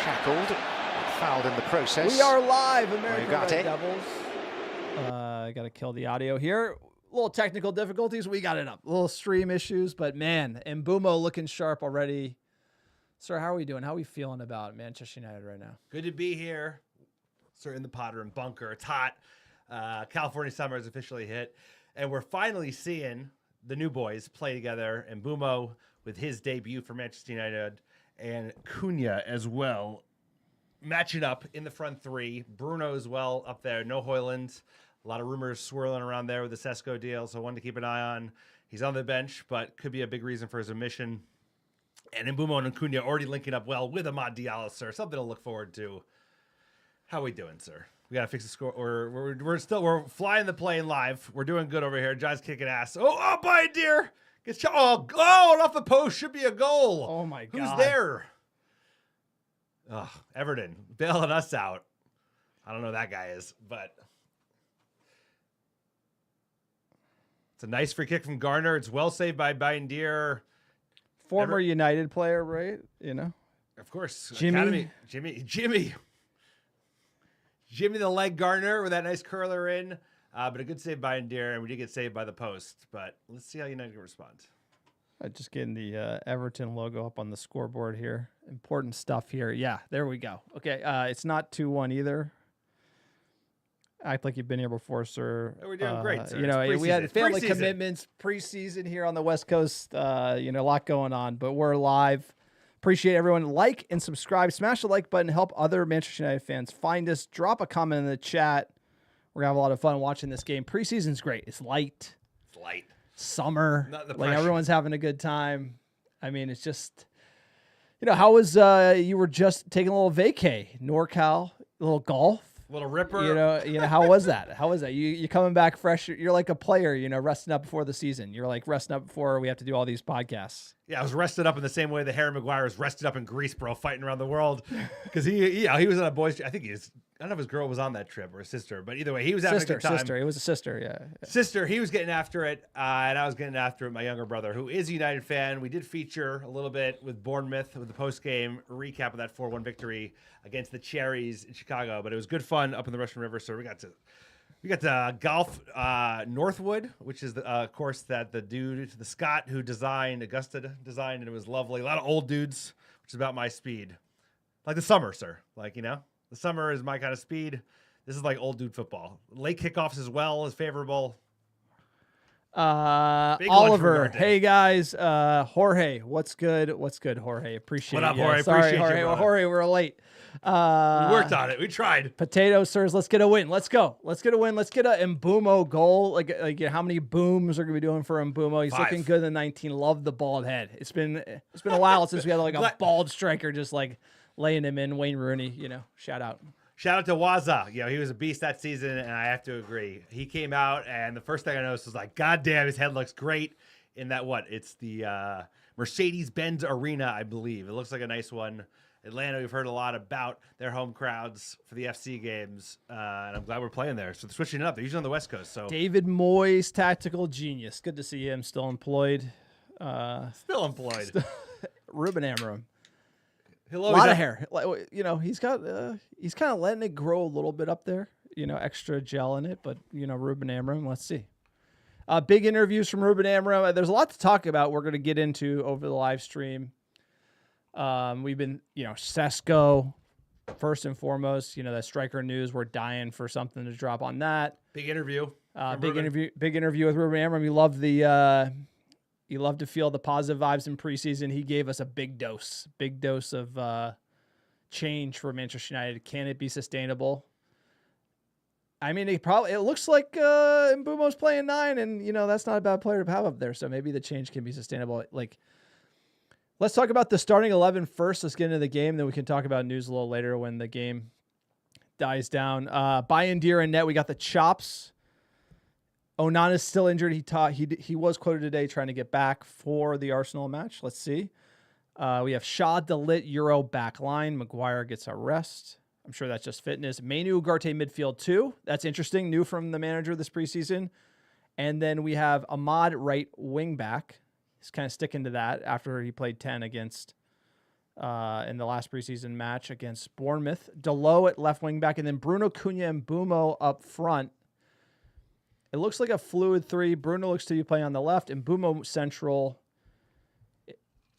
tackled, fouled in the process. We are live, American got Red it. Devils. I got to kill the audio here. A little technical difficulties. We got it up. A little stream issues, but man, Mbumo looking sharp already. Sir, how are we doing? How are we feeling about Manchester United right now? Good to be here. Sir, in the Potter and bunker. It's hot. California summer has officially hit. And we're finally seeing the new boys play together. And Mbumo with his debut for Manchester United. And Cunha as well. Matching up in the front three. Bruno as well up there. No Hoyland. A lot of rumors swirling around there with the Sesko deal. So one to keep an eye on. He's on the bench, but could be a big reason for his omission. And Mbumo and Cunha already linking up well with Amad Diallo, sir. Something to look forward to. How we doing, sir? We gotta fix the score. We're flying the plane live. We're doing good over here. John's kicking ass. Oh, by dear. Gets shot. Oh, off the post should be a goal. Oh my God. Who's there? Oh, Everton bailing us out. I don't know who that guy is, but it's a nice free kick from Garner. It's well saved by Bindier. Former United player, right? You know, Of course. Jimmy. Jimmy the leg Garner with that nice curler in. But a good save by Bindier, and we did get saved by the post. But let's see how United can respond. Just getting the Everton logo up on the scoreboard here. Important stuff here. Yeah, there we go. Okay, it's not 2-1 either. Act like you've been here before, sir. We're doing great, sir. You know, It's we had preseason. family Preseason. commitments preseason here on the West Coast. You know, a lot going on, but we're live. Appreciate everyone. Like and subscribe. Smash the like button. Help other Manchester United fans find us. Drop a comment in the chat. We're going to have a lot of fun watching this game. Preseason's great. It's light. It's light. Summer. Not the Like pressure. everyone's having a good time. I mean, it's just, you know, how was you were just taking a little vacay, NorCal, a little golf. Little ripper. You know, how was that? How was that? You coming back fresh? You're like a player, you know, resting up before the season. You're like resting up before we have to do all these podcasts. Yeah, I was rested up in the same way that Harry Maguire was rested up in Greece, bro, fighting around the world. Because he was on a boys' trip. I don't know if his girl was on that trip or his sister, but either way, he was having a good time. Sister. It was a sister, yeah. Sister, he was getting after it, and I was getting after it. My younger brother, who is a United fan, we did feature a little bit with Bournemouth with the post-game recap of that 4-1 victory against the Cherries in Chicago. But it was good fun up in the Russian River. So we got to golf Northwood, which is the course that the Scot who designed Augusta designed, and it was lovely. A lot of old dudes, which is about my speed, like the summer, sir. Like, you know. The summer is my kind of speed. This is like old dude football. Late kickoffs as well is favorable. Big lunch for Oliver, Yard Day. hey guys. Jorge, what's good? What's good, Jorge? Appreciate it. What up, Yeah, Jorge? Sorry, Appreciate you, Jorge. brother. Jorge, we're late. We worked on it. We tried. Potato sirs, let's get a win. Let's go. Let's get a win. Let's get a Mbumo goal. Like how many booms are gonna be doing for Mbumo? He's 5. looking good in the 19. Love the bald head. It's been a while since we had like a bald striker just like laying him in. Wayne Rooney, you know, shout out. Shout out to Waza. You know, he was a beast that season, and I have to agree. He came out, and the first thing I noticed was like, God damn, his head looks great in that It's the Mercedes-Benz Arena, I believe. It looks like a nice one. Atlanta, we've heard a lot about their home crowds for the FC games, and I'm glad we're playing there. So they're switching it up. They're usually on the West Coast. So David Moyes, tactical genius. Good to see him still employed. still employed. Ruben Amorim. He'll A always lot of have- hair. Like, you know, he's kind of letting it grow a little bit up there. You know, extra gel in it. But, you know, Ruben Amorim, let's see. Big interviews from Ruben Amorim. There's a lot to talk about. We're going to get into over the live stream. We've been, you know, Sesko, first and foremost. You know, that striker news. We're dying for something to drop on that. Big interview. Big interview with Ruben Amorim. You love to feel the positive vibes in preseason. He gave us a big dose of change for Manchester United. Can it be sustainable? I mean, it looks like Mbumo's playing 9, and you know that's not a bad player to have up there. So maybe the change can be sustainable. Like, let's talk about the starting 11 first. Let's get into the game, then we can talk about news a little later when the game dies down. Bindier and net, we got the chops. Onana's still injured. He was quoted today trying to get back for the Arsenal match. Let's see. We have Shaw, DeLitt, Euro back line. Maguire gets a rest. I'm sure that's just fitness. Mainu Ugarte midfield 2. That's interesting. New from the manager this preseason. And then we have Ahmad right wing back. He's kind of sticking to that after he played 10 against in the last preseason match against Bournemouth. Delo at left wing back, and then Bruno, Cunha, and Bumo up front. It looks like a fluid three. Bruno looks to be playing on the left, and Bumo central.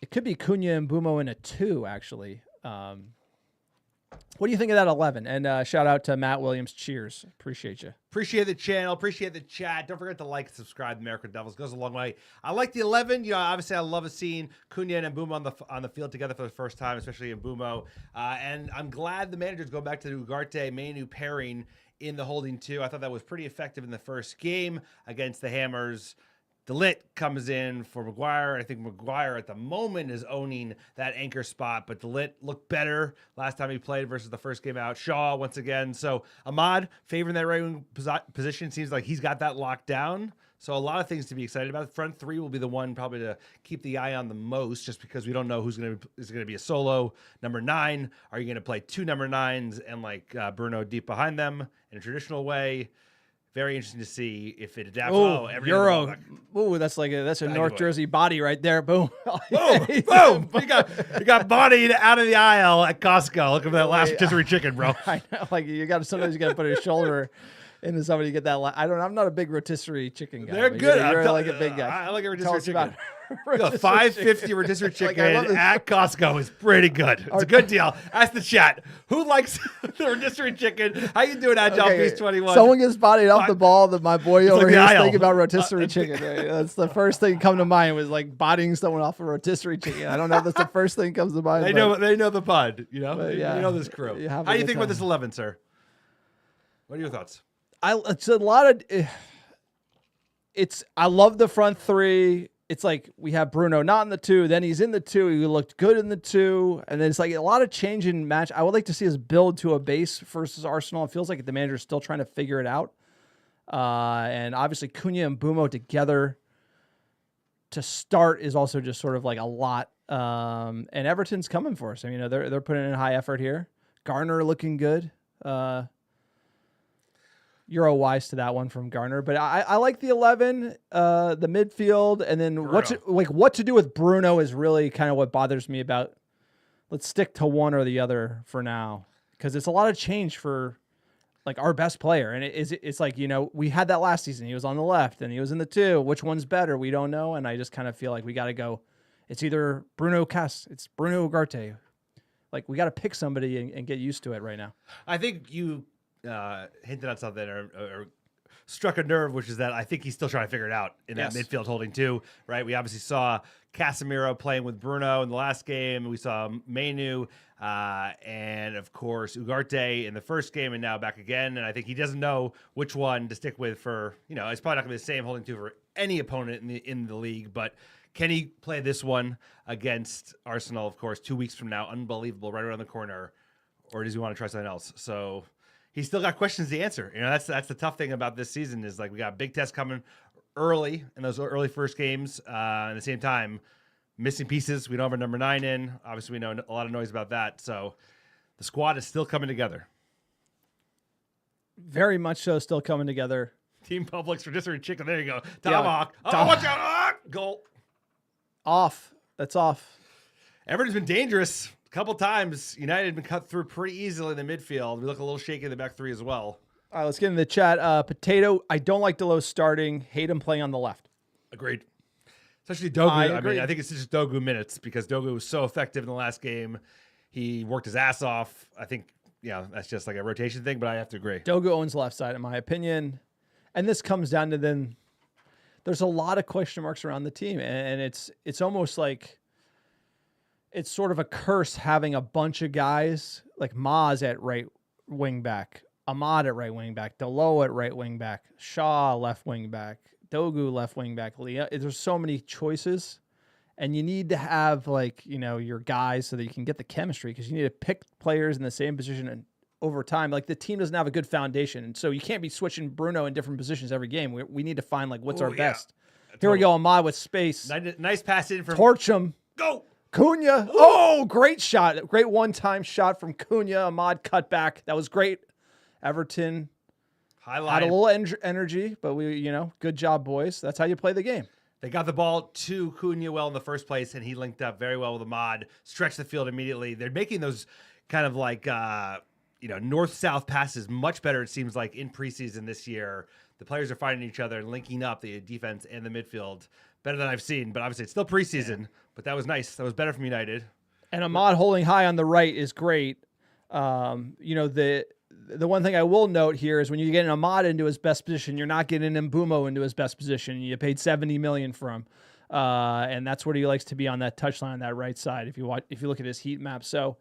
It could be Cunha and Bumo in a 2, actually. What do you think of that 11? And shout out to Matt Williams. Cheers. Appreciate you. Appreciate the channel. Appreciate the chat. Don't forget to like and subscribe to American Devils. Goes a long way. I like the 11. You know, obviously I love seeing Cunha and Mbumo on the field together for the first time, especially in Mbumo. And I'm glad the managers go back to the Ugarte Manu pairing in the holding 2. I thought that was pretty effective in the first game against the Hammers. DeLitt comes in for Maguire. I think Maguire at the moment is owning that anchor spot, but DeLitt looked better last time he played versus the first game out. Shaw once again. So Ahmad favoring that right wing position. Seems like he's got that locked down. So a lot of things to be excited about. The front 3 will be the one probably to keep the eye on the most, just because we don't know who's going to is going to be a solo number 9. Are you going to play 2 number 9s and like Bruno deep behind them in a traditional way? Very interesting to see if it adapts. Euro. Ooh, that's like that's a North Jersey body right there. Boom. Boom. Boom. You got bodied out of the aisle at Costco looking for that last rotisserie chicken, bro. I know. Like sometimes you got to put a shoulder into somebody to get that. I'm not a big rotisserie chicken guy. They're good. You're like a big guy. I like a rotisserie chicken. $5.50 rotisserie chicken at Costco is pretty good. It's a good deal. Ask the chat. Who likes the rotisserie chicken? How you doing, Agile Piece 21? Someone gets bodied off the ball that my boy over here is thinking about rotisserie chicken. That's the first thing come to mind was like bodying someone off a rotisserie chicken. I don't know if that's the first thing comes to mind. They know the pod, you know? You know this crew. How do you think about this 11, sir? What are your thoughts? It's a lot of I love the front 3. It's like we have Bruno not in the 2, then he's in the 2. He looked good in the 2, and then it's like a lot of change in match. I would like to see us build to a base versus Arsenal. It feels like the manager's still trying to figure it out. And obviously Cunha and Bumo together to start is also just sort of like a lot. And Everton's coming for us. I mean, they're putting in high effort here. Garner looking good. Euro wise to that one from Garner, but I like the 11, the midfield, and then what to do with Bruno is really kind of what bothers me about. Let's stick to one or the other for now, because it's a lot of change for like our best player, and it's like, you know, we had that last season. He was on the left and he was in the 2. Which one's better? We don't know, and I just kind of feel like we got to go. It's either Bruno it's Bruno Ugarte. Like we got to pick somebody and get used to it right now. I think you hinted on something or struck a nerve, which is that I think he's still trying to figure it out in that midfield holding 2, right? We obviously saw Casemiro playing with Bruno in the last game. We saw Manu and, of course, Ugarte in the first game and now back again. And I think he doesn't know which one to stick with for, you know, it's probably not going to be the same holding 2 for any opponent in the league, but can he play this one against Arsenal, of course, 2 weeks from now? Unbelievable, right around the corner. Or does he want to try something else? So he's still got questions to answer. You know, that's the tough thing about this season is like we got a big test coming early in those early first games. At the same time, missing pieces. We don't have a number 9 in. Obviously, we know a lot of noise about that. So the squad is still coming together. Very much so, still coming together. Team Publix rotisserie chicken. There you go. Tomahawk. Oh, watch out. Goal. Off. That's off. Everton's been dangerous. A couple times, United have been cut through pretty easily in the midfield. We look a little shaky in the back 3 as well. All right, let's get in the chat. Potato, I don't like Delo starting. Hate him playing on the left. Agreed. Especially Dogu. I think it's just Dogu minutes because Dogu was so effective in the last game. He worked his ass off. I think, that's just like a rotation thing, but I have to agree. Dogu owns left side, in my opinion. And this comes down to then there's a lot of question marks around the team. And it's almost like it's sort of a curse having a bunch of guys like Maz at right wing back, Ahmad at right wing back, Delo at right wing back, Shaw left wing back, Dogu left wing back. Leah. There's so many choices, and you need to have your guys so that you can get the chemistry, because you need to pick players in the same position and over time. Like the team doesn't have a good foundation, and so you can't be switching Bruno in different positions every game. We need to find what's our best. Here we go, Ahmad with space. Nice pass in from Torch him. Go. Cunha. Oh, great shot. Great one-time shot from Cunha. Ahmad cut back. That was great. Everton highlight had a little energy, but we, good job, boys. That's how you play the game. They got the ball to Cunha well in the first place, and he linked up very well with Ahmad, stretched the field immediately. They're making those kind of like, north-south passes much better, it seems like, in preseason this year. The players are finding each other and linking up the defense and the midfield better than I've seen. But obviously, it's still preseason, but that was nice. That was better from United. And Ahmad holding high on the right is great. The one thing I will note here is when you get an Ahmad into his best position, you're not getting Mbumo into his best position. You paid $70 million for him, and that's what he likes to be on that touchline on that right side. If you look at his heat map, so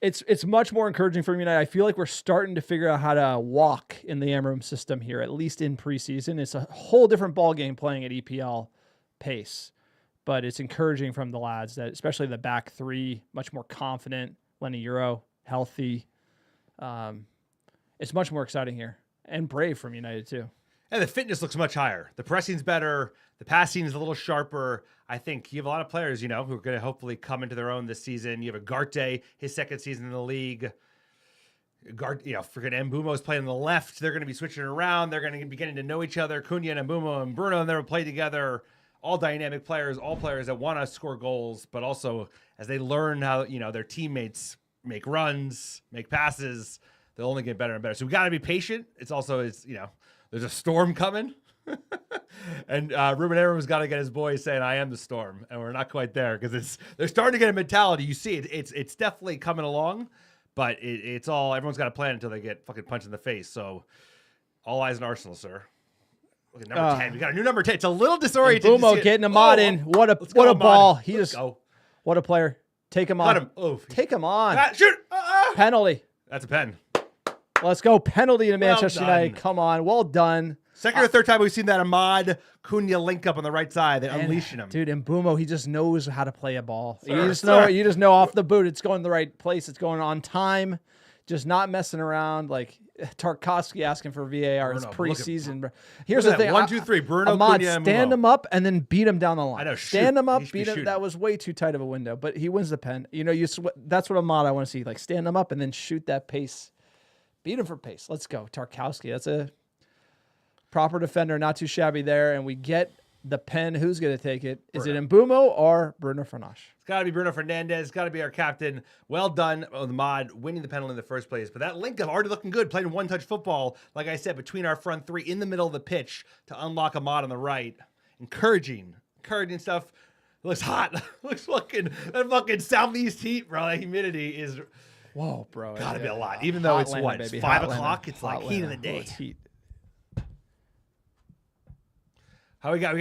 it's much more encouraging for United. I feel like we're starting to figure out how to walk in the Amram system here, at least in preseason. It's a whole different ball game playing at EPL pace, but it's encouraging from the lads that, especially the back three, much more confident. Lenny Euro, healthy. It's much more exciting here and brave from United too. And the fitness looks much higher. The pressing's better. The passing is a little sharper. I think you have a lot of players, who are going to hopefully come into their own this season. You have a Garte, his second season in the league. Freaking Mbumo's playing on the left. They're going to be switching around. They're going to be getting to know each other. Cunha and Mbumo and Bruno, and they'll play together. All dynamic players, all players that want to score goals, but also as they learn how, their teammates make runs, make passes, they'll only get better and better. So we got to be patient. It's also, there's a storm coming. And Ruben Abrams got to get his boys saying, I am the storm. And we're not quite there because they're starting to get a mentality. You see it's definitely coming along, but it's all, everyone's got a plan until they get fucking punched in the face. So all eyes on Arsenal, sir. Look at number 10. We got a new number 10. It's a little disorienting. Mbumo getting Ahmad in. What a ball. What a player. Take him on. Let him. Oh, take him on. Shoot. Penalty. That's a pen. Let's go. Penalty to Manchester United. Come on. Well done. Second or third time we've seen that Ahmad Cunha link up on the right side. They're unleashing him. Dude, Mbumo, he just knows how to play a ball. You just know off the boot. It's going the right place. It's going on time. Just not messing around. Like Tarkovsky asking for VAR. It's preseason. Here's the thing. 1, 2, 3. Bruno, Ahmad, Cunha, and stand Mbumo. him up and then beat him down the line. I know. Stand him up, beat him. Shooting. That was way too tight of a window. But he wins the pen. That's what Ahmad I want to see. Like stand him up and then shoot that pace. Beat him for pace. Let's go. Tarkowski. That's a proper defender. Not too shabby there. And we get the pen. Who's going to take it? Is it Mbumo or Bruno Fernandes? It's got to be Bruno Fernandes. It's got to be our captain. Well done on the mod winning the penalty in the first place. But that link up already looking good. Playing one-touch football, like I said, between our front three in the middle of the pitch to unlock a mod on the right. Encouraging stuff. Looks hot. Looks that fucking southeast heat, bro. That humidity is... Whoa, bro. Gotta be a lot. Even though it's Atlanta, it's baby. 5 Atlanta. o'clock, it's like Atlanta. heat of the day. It's heat. How we got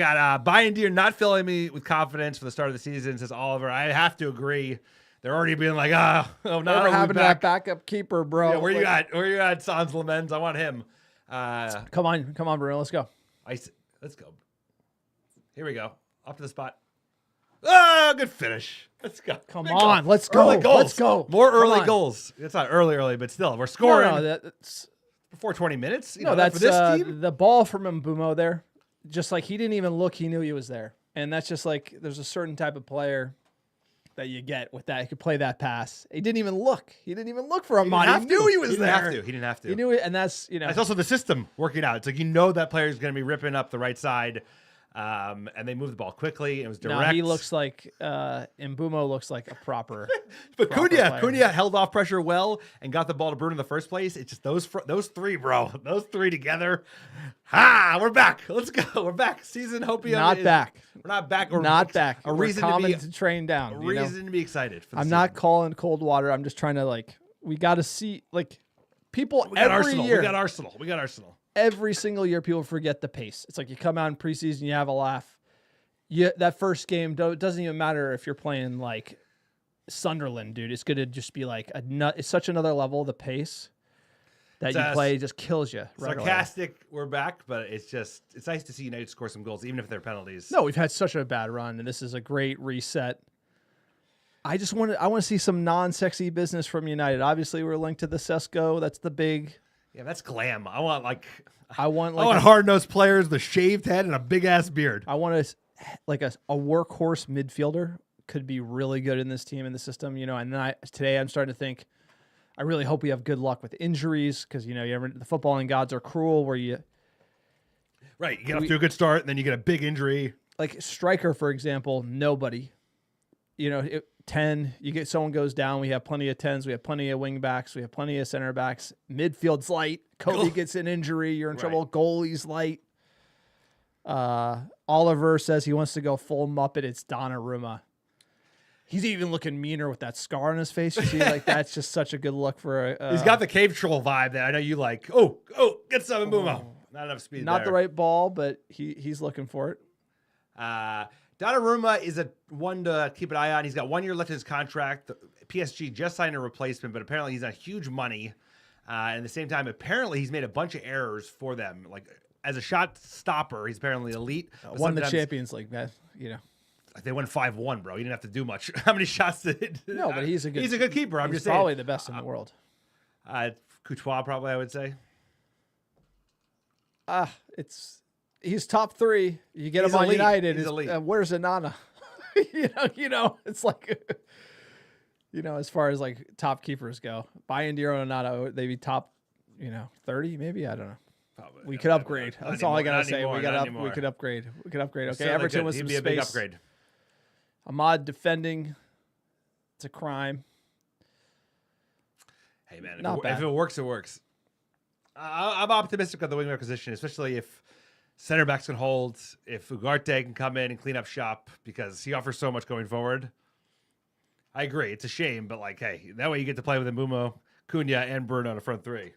Bayern Deer not filling me with confidence for the start of the season, says Oliver. I have to agree. They're already being like, no, Never happened to that backup keeper, bro. Yeah, where you at Sans Lamens? I want him. Come on, Bruno. Let's go. Let's go. Here we go. Up to the spot. Oh, good finish. Let's go. Come on, let's go. Early goals. Let's go. More early goals. It's not early, but still, we're scoring. No, that's before 20 minutes. That's for this team. the ball from Mbumo there. Just like he didn't even look, he knew he was there. And that's just like there's a certain type of player that you get with that. He could play that pass. He didn't even look. He didn't even look for Ahmad. He knew he was there. He didn't have to. He knew it, and that's It's also the system working out. It's like that player's going to be ripping up the right side. And they moved the ball quickly. It was direct. No, he looks like Mbumo looks like a proper. But Cunha held off pressure well and got the ball to Bruno in the first place. It's just those three, bro. Those three together. We're back. Let's go. We're back. Season Hopium. Back. We're not back. Not back. A reason to train down. A reason to be excited. For the I'm season. not calling cold water. I'm just trying to we got to see people every year. We got Arsenal. Every single year, people forget the pace. It's like you come out in preseason, you have a laugh. That first game, it doesn't even matter if you're playing like Sunderland, dude. It's going to just be like it's such another level. The pace that you play just kills you. Sarcastic, we're back, but it's nice to see United score some goals, even if they're penalties. No, we've had such a bad run, and this is a great reset. I want to see some non-sexy business from United. Obviously, we're linked to the Sesko. That's the big. Yeah, that's glam. I want a hard-nosed players, the shaved head, and a big-ass beard. I want a workhorse midfielder could be really good in this team, in the system, and then today I'm starting to think, I really hope we have good luck with injuries because, the footballing gods are cruel where Right. You get off to a good start, and then you get a big injury. Like striker, for example, nobody. 10, you get someone goes down. We have plenty of 10s. We have plenty of wing backs. We have plenty of center backs. Midfield's light. Kobe gets an injury. You're in trouble. Goalie's light. Oliver says he wants to go full Muppet. It's Donnarumma. He's even looking meaner with that scar on his face. You see, like that's just such a good look for a. He's got the cave troll vibe that I know you like. Oh, get some Mbumo. Not enough speed. Not there. the right ball, but he's looking for it. Donnarumma is a one to keep an eye on. He's got 1 year left in his contract. PSG just signed a replacement, but apparently he's on huge money. And at the same time, apparently he's made a bunch of errors for them. Like as a shot stopper, he's apparently elite. Won the Champions League, man. They won 5-1, bro. He didn't have to do much. How many shots did? No, but he's a good keeper. I'm he's just saying. Probably the best in the world. Courtois, probably I would say. He's top 3. You get him on elite. United. He's elite. Where's Anana? It's like, as far as like top keepers go, Bayandiro and Anana, they'd be top, 30 maybe. I don't know. Probably, we could upgrade. That's all I gotta say. We could upgrade. We could upgrade. Okay, Everton with some space. He'd be a big upgrade. Ahmad defending. It's a crime. Hey man, if it works, it works. I'm optimistic of the winger position, especially if center backs can hold, if Ugarte can come in and clean up shop because he offers so much going forward. I agree. It's a shame, but like, hey, that way you get to play with Mbumo, Cunha, and Bruno on the front 3.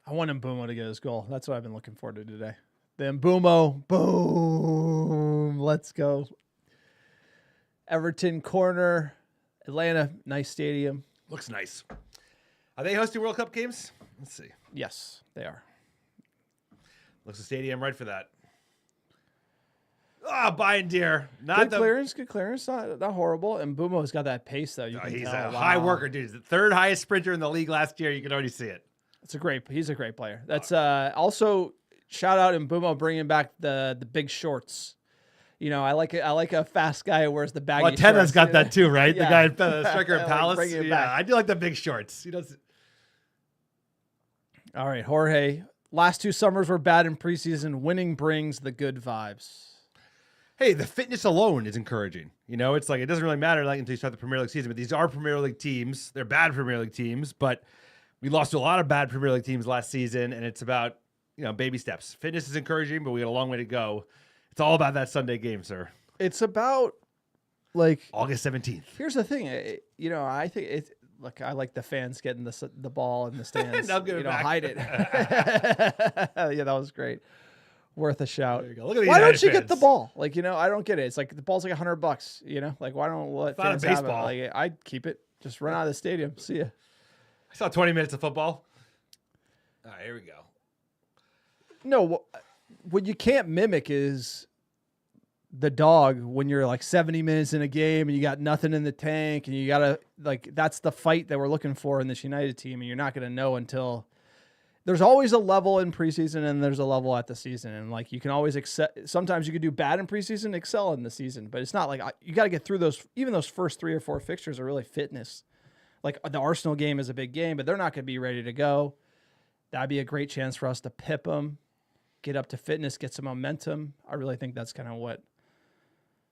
I want Mbumo to get his goal. That's what I've been looking forward to today. The Mbumo, boom, let's go. Everton corner, Atlanta, nice stadium. Looks nice. Are they hosting World Cup games? Let's see. Yes, they are. Looks a stadium right for that. Buying deer. Good clearance, not horrible. And Mbumo's got that pace though. He's a high worker, dude. He's the 3rd highest sprinter in the league last year. You can already see it. He's a great player. That's also shout out Mbumo bringing back the big shorts. I like a fast guy who wears the baggy shorts. Tena's got that too, right? Yeah. The guy at Striker at Palace. Back. I do like the big shorts. All right, Jorge. Last 2 summers were bad in preseason. Winning brings the good vibes. Hey, the fitness alone is encouraging. It's like it doesn't really matter until you start the Premier League season. But these are Premier League teams. They're bad Premier League teams, but we lost to a lot of bad Premier League teams last season, and it's about baby steps. Fitness is encouraging, but we got a long way to go. It's all about that Sunday game, sir. It's about like August 17th. Here's the thing, I think it's. Look, I like the fans getting the ball in the stands. Hide it. Yeah, that was great. Worth a shout. There you go. Look at these why don't you fans. get the ball? Like, I don't get it. It's like the ball's like $100. Like, why don't let fans have it? Like, I'd keep it. Just run out of the stadium. See ya. I saw 20 minutes of football. All right, here we go. No, what you can't mimic is the dog when you're like 70 minutes in a game and you got nothing in the tank and you got to that's the fight that we're looking for in this United team. And you're not going to know until there's always a level in preseason and there's a level at the season. And like, you can always sometimes you could do bad in preseason, excel in the season, but it's not like you got to get through even those first 3 or 4 fixtures are really fitness. Like the Arsenal game is a big game, but they're not going to be ready to go. That'd be a great chance for us to pip them, get up to fitness, get some momentum. I really think that's kind of what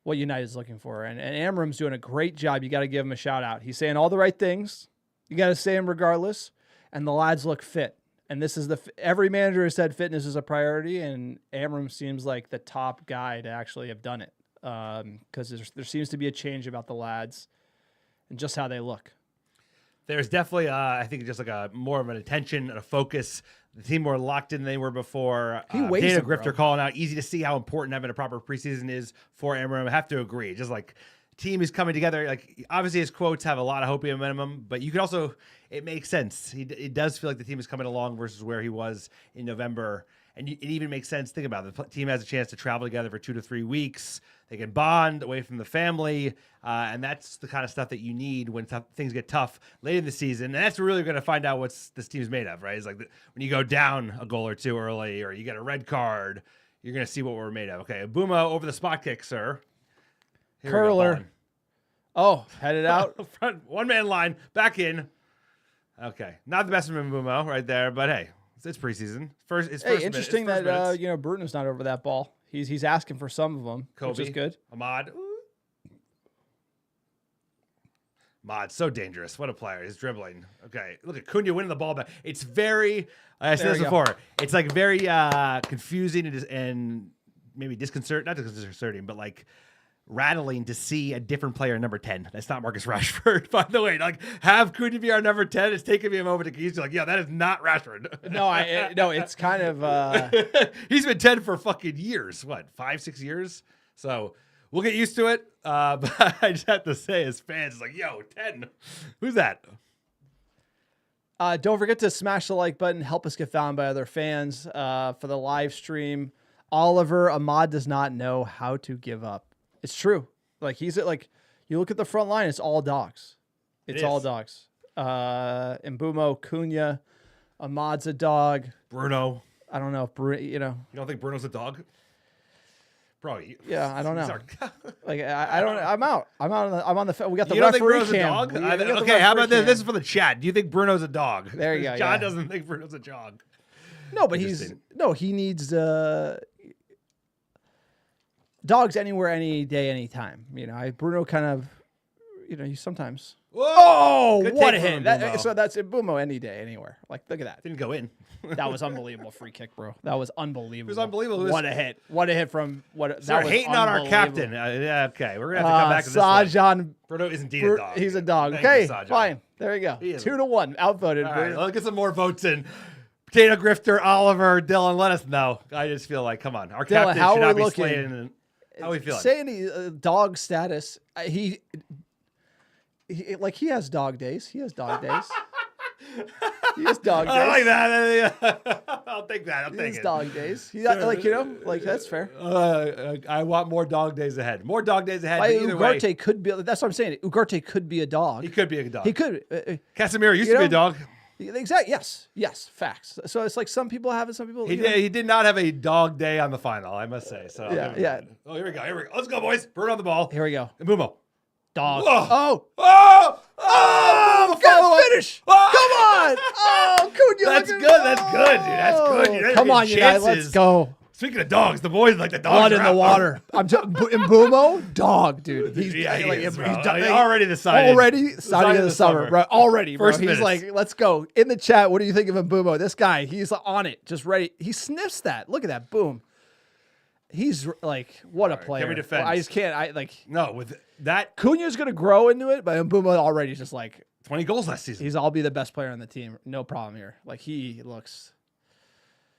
United's looking for. And Amram's doing a great job. You got to give him a shout out. He's saying all the right things. You got to say them regardless. And the lads look fit. And this is every manager has said fitness is a priority. And Amram seems like the top guy to actually have done it. Because there seems to be a change about the lads and just how they look. There's definitely, I think, just like a more of an attention and a focus. The team more locked in than they were before. Dana Grifter calling out, easy to see how important having a proper preseason is for Amram. I have to agree. Just like team is coming together. Like obviously his quotes have a lot of hopium minimum, but you can also, it makes sense. It does feel like the team is coming along versus where he was in November. And it even makes sense. Think about it. The team has a chance to travel together for 2 to 3 weeks. They can bond away from the family. And that's the kind of stuff that you need when things get tough late in the season. And that's really going to find out what this team's made of, right? It's like when you go down a goal or 2 early or you get a red card, you're going to see what we're made of. Okay, Buma over the spot kick, sir. Here Curler. Oh, headed out. Front 1-man line, back in. Okay, not the best from Mbumo right there, but hey, It's preseason. It's Hey, interesting that Bruno's not over that ball. He's asking for some of them, Kobe, which is good. Ahmad. Ahmad, so dangerous. What a player. He's dribbling. Okay, look at Cunha winning the ball back. It's very, I said this before, it's like very confusing and maybe not disconcerting, but like rattling to see a different player in number 10. That's not Marcus Rashford, by the way. Like, have Cunha be our number 10. It's taken me a moment to get used to, like, yeah, that is not Rashford. No, it's kind of... He's been 10 for fucking years. What, 5-6 years? So we'll get used to it. But I just have to say, as fans, it's like, yo, 10. Who's that? Don't forget to smash the like button. Help us get found by other fans for the live stream. Oliver, Ahmad does not know how to give up. It's true. Like, you look at the front line, it's all dogs. It's all dogs. Mbumo, Cunha, Ahmad's a dog. Bruno. I don't know if Bruno, You don't think Bruno's a dog? Bro, yeah, I don't know. Like, I don't. I'm out. I'm on the. We got the you don't referee think Bruno's cam. a dog? Okay, how about this? This is for the chat. Do you think Bruno's a dog? There you go. John doesn't think Bruno's a dog. No, but he needs dogs anywhere, any day, any time. Bruno kind of, you sometimes. Whoa! What a hit! So that's Mbumo any day, anywhere. Like, look at that. Didn't go in. That was unbelievable free kick, bro. That was unbelievable. It was unbelievable. What a hit! What a hit from what? Start hating on our captain. Yeah, okay, we're gonna have to come back to this. Sajan. Bruno is indeed a dog. He's a dog. Thank Okay, fine. There you go. 2-1. Outvoted. All right, let's get some more votes in. Potato Grifter, Oliver, Dylan, let us know. I just feel like, come on, our Dylan, captain should not be slaying. How are we feeling? Saying dog status. He has dog days. He has dog days. He has dog days. I like that. I'll take that. I'll take it. Dog days. That's fair. I want more dog days ahead. More dog days ahead. Like, Ugarte could be. That's what I'm saying. Ugarte could be a dog. He could be a dog. He could. Casemiro used to be a dog. Exactly. Yes. Facts. So it's like some people have it. Some people. He did not have a dog day on the final, I must say. So yeah. Oh, here we go. Let's go, boys. Bruno on the ball. Here we go. Mbumo. Dog. Oh. Finish. Oh. Come on. Oh, Cunha. That's good. That's good, dude. That's good. Come on, United. Let's go. Speaking of dogs, the boys like the dogs. Blood in the water. Mbumo, dog, dude. He's already decided. Already signing of the summer. Right. Already, bro. First He's like, let's go. In the chat, what do you think of Mbumo? This guy, he's on it. Just ready. He sniffs that. Look at that. Boom. He's like, what a player. Can we defend? Well, I just can't. No, with that. Cunha's going to grow into it, but Mbumo already just like 20 goals last season. I'll be the best player on the team. No problem here. Like, he looks.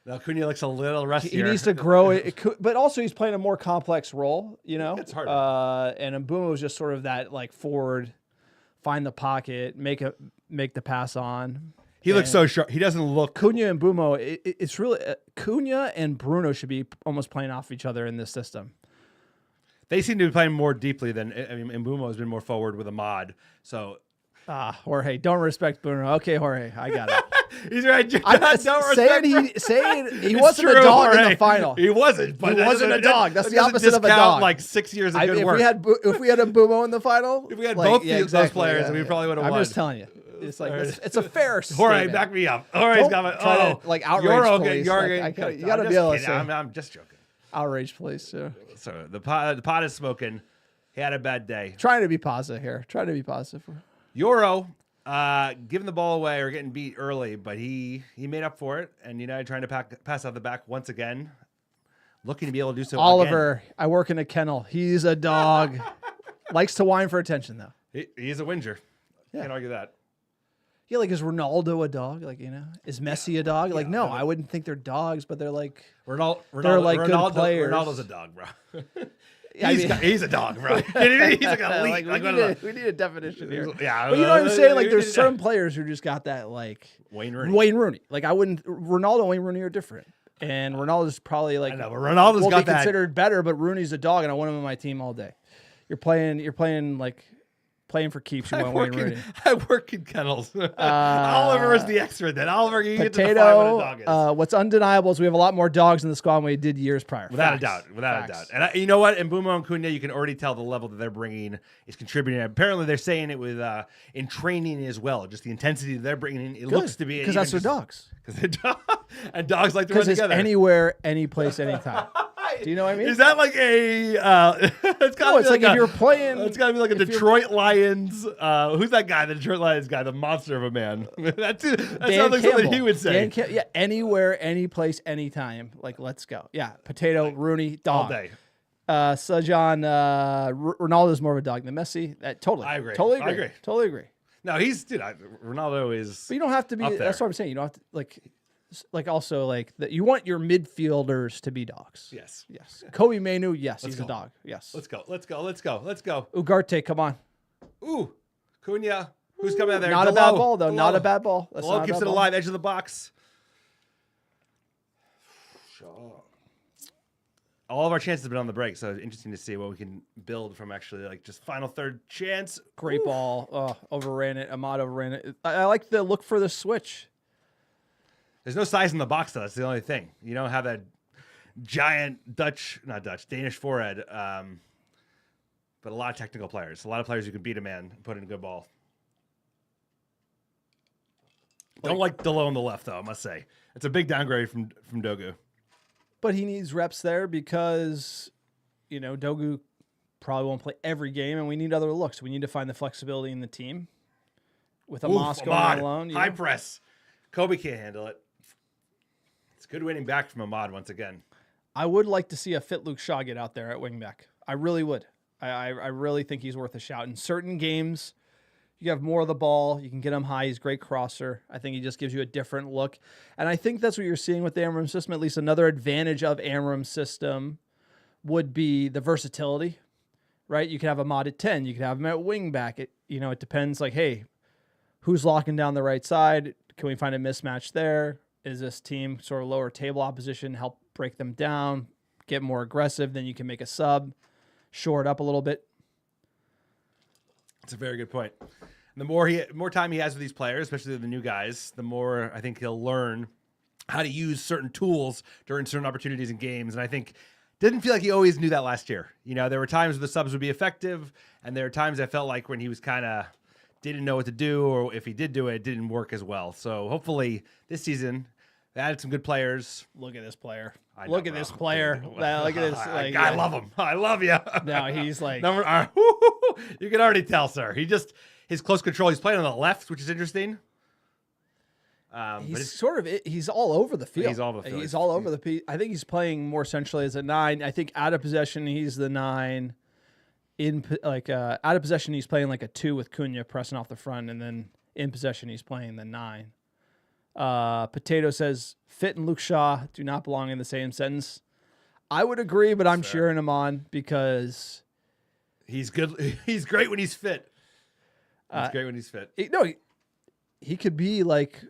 Now Cunha looks a little rusty. He needs to grow it, but also he's playing a more complex role, It's hard. And Mbumo is just sort of that like forward, find the pocket, make the pass on. He looks so sharp. He doesn't look. Cunha and Mbumo, it's really Cunha and Bruno should be almost playing off each other in this system. They seem to be playing more deeply than Mbumo has been more forward with Ahmad. So. Jorge, don't respect Bruno. Okay, Jorge, I got it. He's right. Saying he wasn't a dog Jorge. in the final. He wasn't. But he wasn't a dog. That's the opposite of a dog. Like 6 years of good work. If we had a Mbumo in the final, if we had both those players, we probably would have won. I'm just telling you. It's like it's a fair Jorge, back me up. Jorge's got my outrage police. You got to be able to say. I'm just joking. Outrage police. Yeah. So the pot is smoking. He had a bad day. Trying to be positive here. Trying to be positive. Euro, giving the ball away or getting beat early, but he made up for it. And United trying to pass out the back once again, looking to be able to do so. Oliver, I work in a kennel. He's a dog. Likes to whine for attention though. He's a whinger. Yeah. Can't argue that. Yeah, like is Ronaldo a dog? Like is Messi a dog? Like no, I wouldn't think they're dogs, but they're like they're like good players. Ronaldo's a dog, bro. He's a dog, bro. He's like a leak. We need a definition here. Yeah, but you know what I'm saying? Like, there's certain players who just got that, like Wayne Rooney. Like, Ronaldo and Wayne Rooney are different, and Ronaldo's probably like. I know, but Ronaldo's got that. Considered better, but Rooney's a dog, and I want him on my team all day. You're playing like playing for keeps. You want Wayne Rooney. I work in kennels. Oliver is the expert. Then Oliver, you get to define Potato. what a dog is. What's undeniable is we have a lot more dogs in the squad than we did years prior. Without Facts. a doubt. Without Facts. a doubt. And you know what? In Mbeumo and Cunha, you can already tell the level that they're bringing is contributing. Apparently, they're saying it with in training as well. Just the intensity that they're bringing. It looks to be because that's their dogs. And dogs like to run Because it's together. anywhere, any place, anytime. Do you know what I mean? Is that like a? It's No, it's like if you're playing. It's got to be like a Detroit Lions. Who's that guy? The Detroit Lions guy, the monster of a man. that sounds like something he would say. Yeah, anywhere, any place, anytime. Like, let's go. Yeah, Potato, Rooney, dog. All day. Sajan, Ronaldo's more of a dog than Messi. Totally. I agree. Totally agree. I agree. Totally agree. No, Ronaldo is. But you don't have to be. up there. That's what I'm saying. You don't have to also that. You want your midfielders to be dogs. Yes. Yes. Kobe Mainu. Yes, he's go. a dog. Yes. Let's go. Let's go. Let's go. Let's go. Ugarte, come on. Ooh, Cunha. Who's coming out there? Not a bad ball though. Not a bad ball. That's Delo not a keeps bad it ball. alive. Edge of the box. All of our chances have been on the break, so it's interesting to see what we can build from actually like just final third chance. Great ball. Oh, overran it. Ahmad overran it. I like the look for the switch. There's no size in the box though. That's the only thing. You don't have that giant Danish forehead. But a lot of technical players. A lot of players who can beat a man and put in a good ball. Don't like Delo on the left though. I must say it's a big downgrade from Dogu. But he needs reps there because, Dogu probably won't play every game, and we need other looks. We need to find the flexibility in the team. With Amos going alone. High press. Kobe can't handle it. It's good winning back from Ahmad once again. I would like to see a fit Luke Shaw get out there at wingback. I really would. I really think he's worth a shout. In certain games, you have more of the ball. You can get him high. He's a great crosser. I think he just gives you a different look. And I think that's what you're seeing with the Amram system. At least another advantage of Amram's system would be the versatility, right? You can have Ahmad at 10. You can have him at wing back. It depends like, hey, who's locking down the right side? Can we find a mismatch there? Is this team sort of lower table opposition, help break them down, get more aggressive? Then you can make a sub, shore it up a little bit. That's a very good point. And the more time he has with these players, especially the new guys, the more I think he'll learn how to use certain tools during certain opportunities in games. And I think didn't feel like he always knew that last year. There were times where the subs would be effective, and there were times I felt like when he was kind of didn't know what to do, or if he did do it, it didn't work as well. So hopefully this season they added some good players. Look at this player. Look at this player. Look at this. I love him. I love you. No, he's like you can already tell, sir. His close control. He's playing on the left, which is interesting. He's all over the field. He's all over the field. He's all over the field. I think he's playing more centrally as a 9. I think out of possession, he's the 9. Out of possession, he's playing like a 2 with Cunha pressing off the front, and then in possession, he's playing the 9. Potato says Fit and Luke Shaw do not belong in the same sentence. I would agree, but I'm cheering him on because he's good. He's great when he's fit. He's great when he's fit. He could be like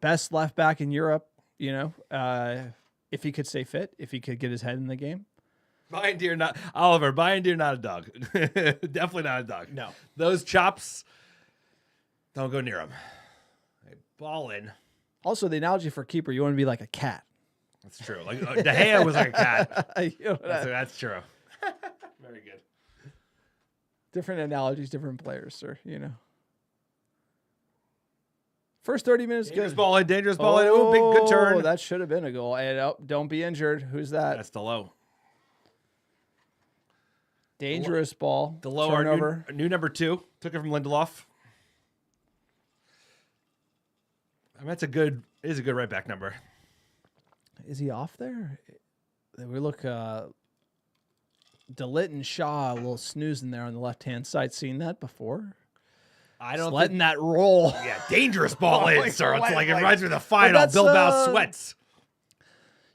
best left back in Europe. If he could stay fit, if he could get his head in the game. Bayern not Oliver. Bayern not a dog. Definitely not a dog. No, those chops. Don't go near him. Hey, ball in. Also, the analogy for keeper, you want to be like a cat. That's true. Like De Gea was like a cat. That's true. Very good. Different analogies, different players, sir. First 30 minutes, dangerous good. Ball in, dangerous ball in. Oh, big good turn. That should have been a goal. And don't be injured. Who's that? That's Delo. Dangerous ball. Delo, our new number 2. Took it from Lindelof. I mean, that's a good right back number. Is he off there? We look, DeLitt and Shaw, a little snoozing there on the left-hand side. Seen that before? I don't letting that roll. Yeah, dangerous ball in, sir. It's like it reminds me of the final. Bilbao sweats.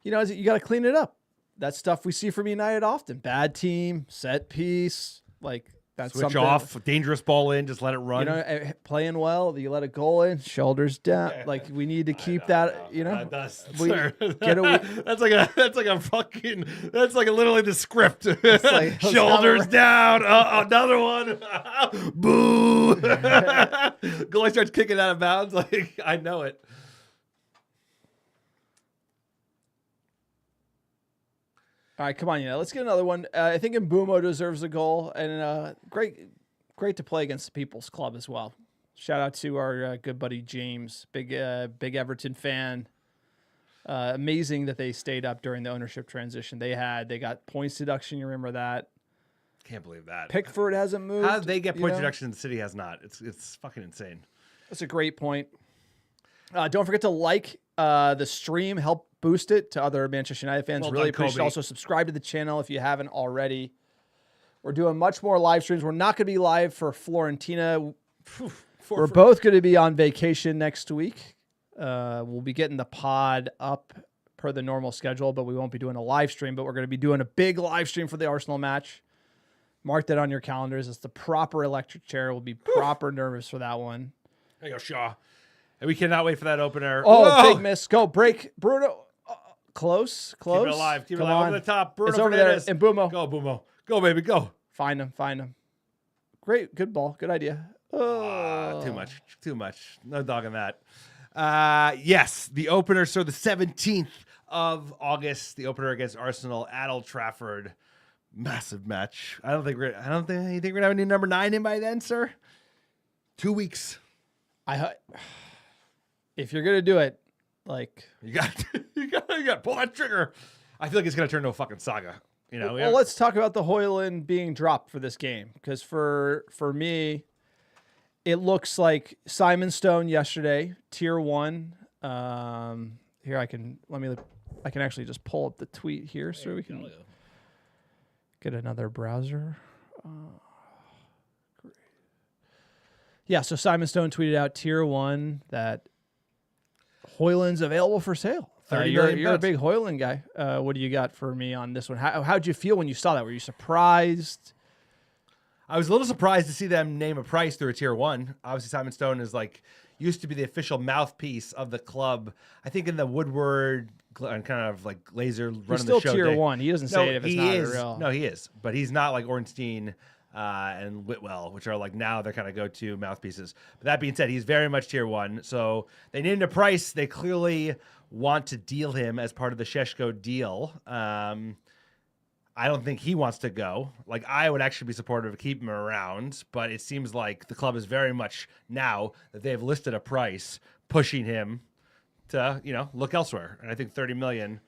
You got to clean it up. That's stuff we see from United often. Bad team, set piece. Like, That's Switch something, off, dangerous ball in, just let it run. You know, playing well, you let a goal in, shoulders down. Like we need to keep that. You know, that's get like a fucking that's like literally the script. like, Shoulders down, another one. Boo! Goalie starts kicking out of bounds. Like I know it. All right, come on, let's get another one. I think Mbumo deserves a goal, and great to play against the People's Club as well. Shout out to our good buddy James, big Everton fan. Amazing that they stayed up during the ownership transition. They got points deduction. You remember that? Can't believe that. Pickford hasn't moved. How did they get points deduction? The city has not. It's fucking insane. That's a great point. Don't forget to like the stream. Help boost it to other Manchester United fans. Well really done, appreciate it. Kobe. Also, subscribe to the channel if you haven't already. We're doing much more live streams. We're not going to be live for Florentina. We're both going to be on vacation next week. We'll be getting the pod up per the normal schedule, but we won't be doing a live stream. But we're going to be doing a big live stream for the Arsenal match. Mark that on your calendars. It's the proper electric chair. We'll be proper nervous for that one. There you go, Shaw. And we cannot wait for that opener. Oh, Whoa! big miss. Go, break. Bruno. Close. Keep it alive. Keep it Come alive. on. Over the top. Bruno It's over there. Fernandes. And Mbumo. Go, Bumo. Go, baby. Go. Find him. Great. Good ball. Good idea. Too much. No dog on that. Yes, the opener. So the 17th of August, the opener against Arsenal at Old Trafford. Massive match. I don't think you think we're gonna have a new number 9 in by then, sir. 2 weeks. If you're gonna do it, like You got to pull that trigger. I feel like it's gonna turn into a fucking saga. You know. well, let's talk about the Højlund being dropped for this game, because for me, it looks like Simon Stone yesterday, tier 1. Here I can actually just pull up the tweet here so we can get another browser. Great. Yeah, so Simon Stone tweeted out tier 1 that Højlund's available for sale. 30 you're million a big Højlund guy. What do you got for me on this one? How'd you feel when you saw that? Were you surprised? I was a little surprised to see them name a price through a tier 1. Obviously, Simon Stone is used to be the official mouthpiece of the club. I think in the Woodward and kind of like Glazer running He's still the show. tier 1. He doesn't say it if it's not real. No, he is, but he's not like Ornstein and Whitwell, which are like now they're kind of go-to mouthpieces. But that being said, he's very much tier 1. So they named a price. They clearly want to deal him as part of the Šeško deal. I don't think he wants to go. Like, I would actually be supportive of keeping him around, but it seems like the club is very much, now that they have listed a price, pushing him to, look elsewhere. And I think 30 million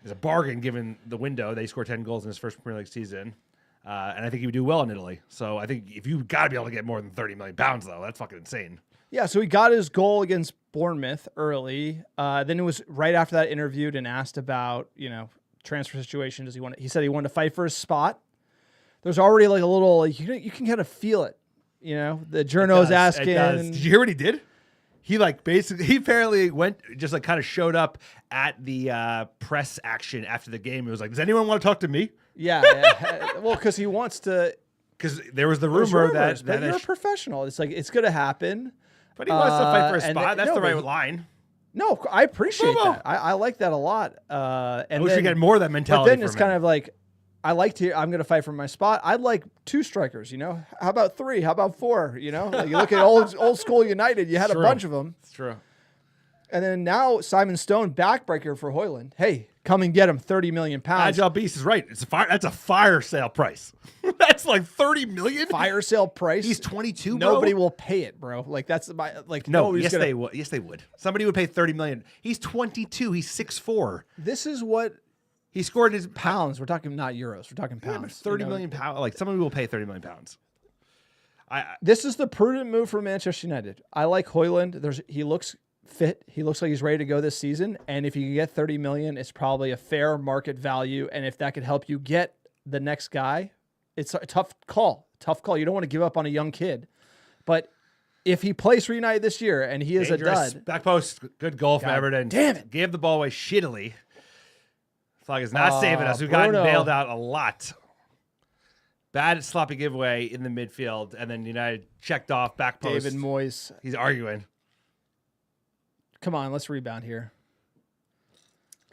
is a bargain given the window. They scored 10 goals in his first Premier League season. And I think he would do well in Italy. So I think if you've got to be able to get more than 30 million pounds, though, that's fucking insane. Yeah, so he got his goal against Bournemouth early. Then it was right after that interviewed and asked about, transfer situation. He said he wanted to fight for his spot. There's already like a little, you can kind of feel it. The journo's asking. Did you hear what he did? He he apparently went, just like kind of showed up at the press action after the game. He was like, does anyone want to talk to me? Yeah. Well, because he wants to. Because there was the rumor that you're a professional. It's like, it's going to happen. But he wants to fight for a spot. That's the right line. No, I appreciate that. I like that a lot. And I wish we get more of that mentality. But then it's kind of like, I'm going to fight for my spot. I'd like 2 strikers, How about 3? How about 4? Like you look at old school United, you had a bunch of them. It's true. And then now Simon Stone, backbreaker for Højlund. Hey, come and get him, 30 million pounds. Agile Beast is right. That's a fire sale price. That's like 30 million. Fire sale price. He's 22. Bro. Nobody will pay it, bro. Like that's my like. No, they would. Yes, they would. Somebody would pay 30 million. He's 22. He's 6'4". This is what he scored his pounds. We're talking not euros. We're talking pounds. 30 million pounds. Like somebody will pay 30 million pounds. This is the prudent move for Manchester United. I like Højlund. He looks fit. He looks like he's ready to go this season. And if you can get 30 million, it's probably a fair market value. And if that could help you get the next guy, it's a tough call. You don't want to give up on a young kid. But if he plays for United this year and he is dangerous. A dud. Back post, good goal from Everton. Damn it. Gave the ball away shittily. Flag is not saving us. We've gotten bailed out a lot. Bad sloppy giveaway in the midfield, and then United checked off back post. David Moyes. He's arguing. Come on, let's rebound here.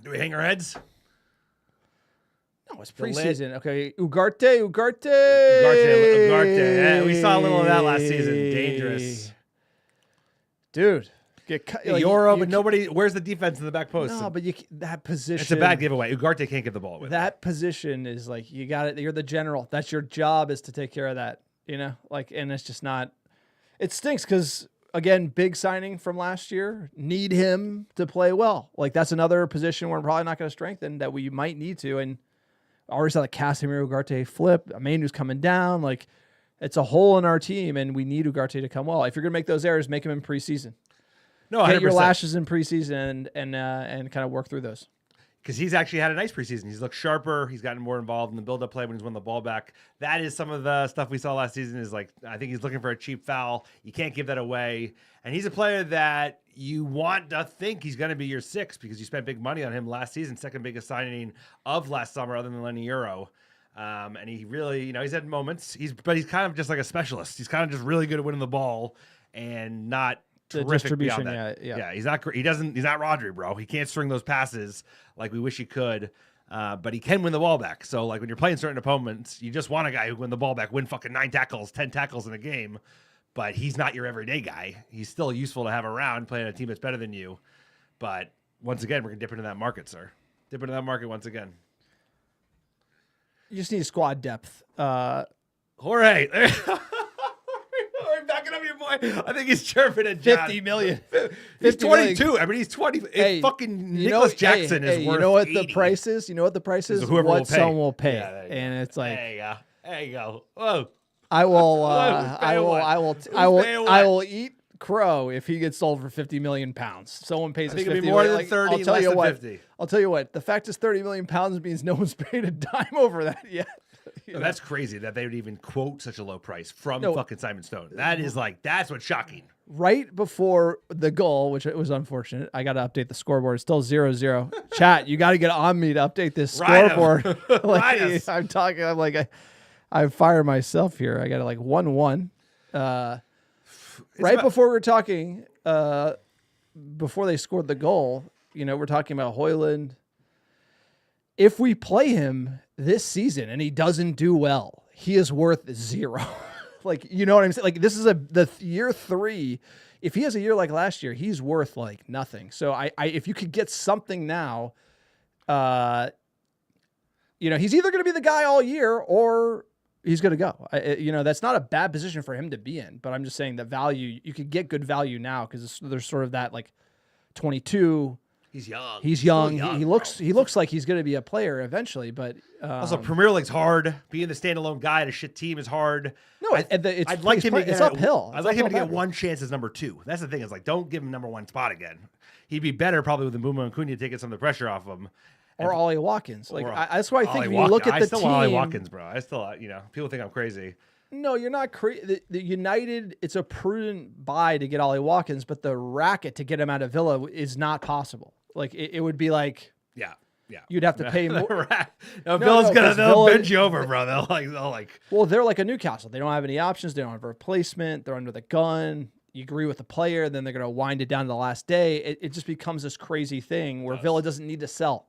Do we hang our heads? No, it's The lid. preseason. Okay, Ugarte. Ugarte. Yeah, we saw a little of that last season. Dangerous. Dude. Euro, but nobody. Where's the defense in the back post? No, but that position. It's a bad giveaway. Ugarte can't give the ball away. That position is like, you got it. You're the general. That's your job, is to take care of that. You know, like, and it's just not. It stinks because, again, big signing from last year. Need him to play well. Like, that's another position we're probably not going to strengthen that we might need to. And I already saw the Casemiro Ugarte flip. Manu's coming down. Like, it's a hole in our team, and we need Ugarte to come well. If you're going to make those errors, make them in preseason. No, 100%. Get your lashes in preseason and kind of work through those. Because he's actually had a nice preseason. He's looked sharper. He's gotten more involved in the build-up play when he's won the ball back. That is some of the stuff we saw last season. Is like, I think he's looking for a cheap foul. You can't give that away. And he's a player that you want to think he's going to be your 6 because you spent big money on him last season, second biggest signing of last summer other than Lenny Euro. And he really, he's had moments. But he's kind of just like a specialist. He's kind of just really good at winning the ball and not The terrific distribution, beyond that. yeah. He's not. He's not Rodri, bro. He can't string those passes like we wish he could. But he can win the ball back. So like when you're playing certain opponents, you just want a guy who win the ball back, win fucking 9 tackles, 10 tackles in a game. But he's not your everyday guy. He's still useful to have around playing a team that's better than you. But once again, we're gonna dip into that market, sir. Dip into that market once again. You just need squad depth. Jorge. Backing up your boy. I think he's chirping at John. 50 million. He's 22. million. I mean, he's 20. Hey, Fucking Nicholas Jackson is worth you know what 80. the price is? You know what the price is? Whoever what will pay. someone will pay. Yeah, there you go. And it's like, There you go. There you go. Whoa. I will Who's paying what? I will eat crow if he gets sold for 50 million pounds. Someone pays us I think 50 it'll be more million. than 30, I'll tell less you than what, 50. I'll tell you what, the fact is 30 million pounds means no one's paid a dime over that yet. No, that's crazy that they would even quote such a low price from No. fucking Simon Stone. That is like, that's what's shocking. Right before the goal, which it was unfortunate, I got to update the scoreboard. It's still 0-0. Chat, you got to get on me to update this Ride 'em. scoreboard. Ride us. I'm talking. I'm like, I fire myself here. I got to like 1-1. Right before we were talking, before they scored the goal, we're talking about Højlund. If we play him this season and he doesn't do well, he is worth 0. Like, you know what I'm saying? Like, this is the year 3. If he has a year like last year, he's worth like nothing. So I if you could get something now, he's either going to be the guy all year or he's going to go. That's not a bad position for him to be in, but I'm just saying the value, you could get good value now because there's sort of that like 22. He's young. He's young. Still He looks like he's going to be a player eventually, but also, Premier League's hard. Being the standalone guy at a shit team is hard. no, I'd like him. It's uphill. I'd like him to get one chance as number 2. That's the thing. Is like, don't give him number 1 spot again. He'd be better probably with Mbeumo and Cunha taking some of the pressure off him. Or Ollie Watkins. Like, Or that's why I think Ollie if you look at the still team. Ollie Watkins, bro. I still, people think I'm crazy. No, you're not crazy. The United, it's a prudent buy to get Ollie Watkins, but the racket to get him out of Villa is not possible. Like, it would be like, Yeah. you'd have to pay more. Villa's because they'll Villa- bend you over, bro. They'll like. Well, they're like a Newcastle. They don't have any options. They don't have a replacement. They're under the gun. You agree with the player, then they're going to wind it down to the last day. It just becomes this crazy thing where Villa doesn't need to sell.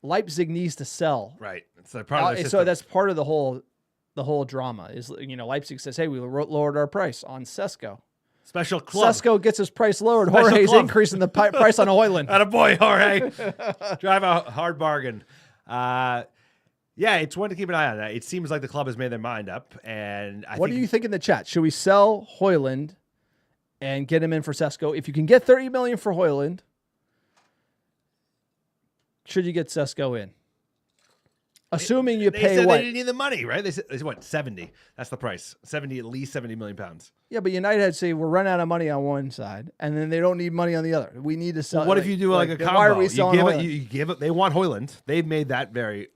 Leipzig needs to sell. Right. It's a part of the So system. that's part of the whole drama is, Leipzig says, hey, we lowered our price on Sesko. Special club. Sesko gets his price lowered. Special Jorge's club. increasing the price on Højlund. Attaboy, Jorge. Drive a hard bargain. Yeah, it's one to keep an eye on. It seems like the club has made their mind up. And What do you think in the chat? Should we sell Højlund and get him in for Sesko? If you can get 30 million for Højlund, should you get Sesko in? Assuming you They pay said what? they didn't need the money, right? They said, what, 70. That's the price. 70, at least 70 million pounds. Yeah, but United had to say we're running out of money on one side, and then they don't need money on the other. We need to sell. What if you do like a then combo? Why are we selling Højlund? You give it. They want Højlund. They've made that very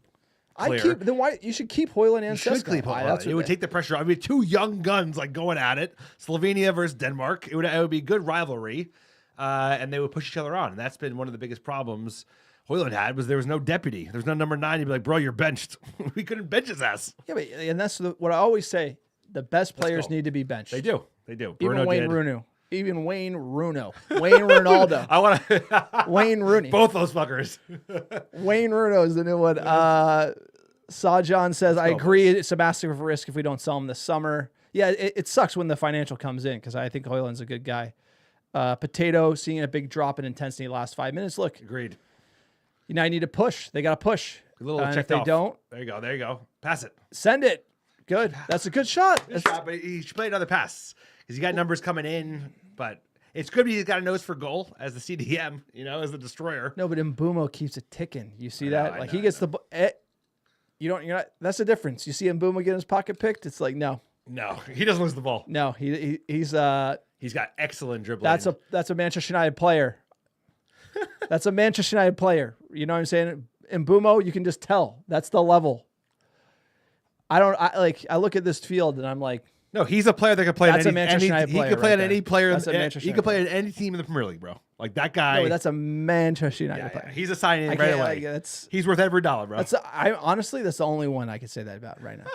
clear. Then why you should keep Højlund and You should Sesko. keep Why, Højlund. that's It what would they- take the pressure. I mean, 2 young guns like going at it. Slovenia versus Denmark. It would be good rivalry, and they would push each other on. And that's been one of the biggest problems Hoyland had was there was no deputy. There's no number 9. You'd be like, bro, you're benched. We couldn't bench his ass. Yeah, and that's what I always say. The best players need to be benched. They do. They do. Even Bruno Wayne did. Rooney. Even Wayne Rooney. Wayne Ronaldo. I want to. Wayne Rooney. Both those fuckers. Wayne Rooney is the new one. Sawjohn says, I agree. It's a massive risk if we don't sell him this summer. Yeah, it sucks when the financial comes in because I think Hoyland's a good guy. Potato, seeing a big drop in intensity last 5 minutes. Look. Agreed. United need to push. They got to push. A little and checked if they off. don't. There you go. There you go. Pass it. Send it. Good. That's a good shot. Good shot, but he should play another pass because you got numbers coming in. But it's good he's got a nose for goal as the CDM, as the destroyer. No, but Mbumo keeps it ticking. You see I that? know, Like I he gets the. You're not. That's the difference. You see Mbumo get his pocket picked. It's like no. No, he doesn't lose the ball. No, he's got excellent dribbling. That's a Manchester United player. That's a Manchester United player. You know what I'm saying? Mbumo, you can just tell. That's the level. I look at this field and I'm like, no, he's a player that can play. That's at a Manchester United player. He can play right on any there. player. That's a Manchester He United can play player. at any team in the Premier League, bro. Like that guy. No, that's a Manchester United yeah, player. he's a signing I right can't- away. that's He's worth every dollar, bro. honestly, that's the only one I could say that about right now.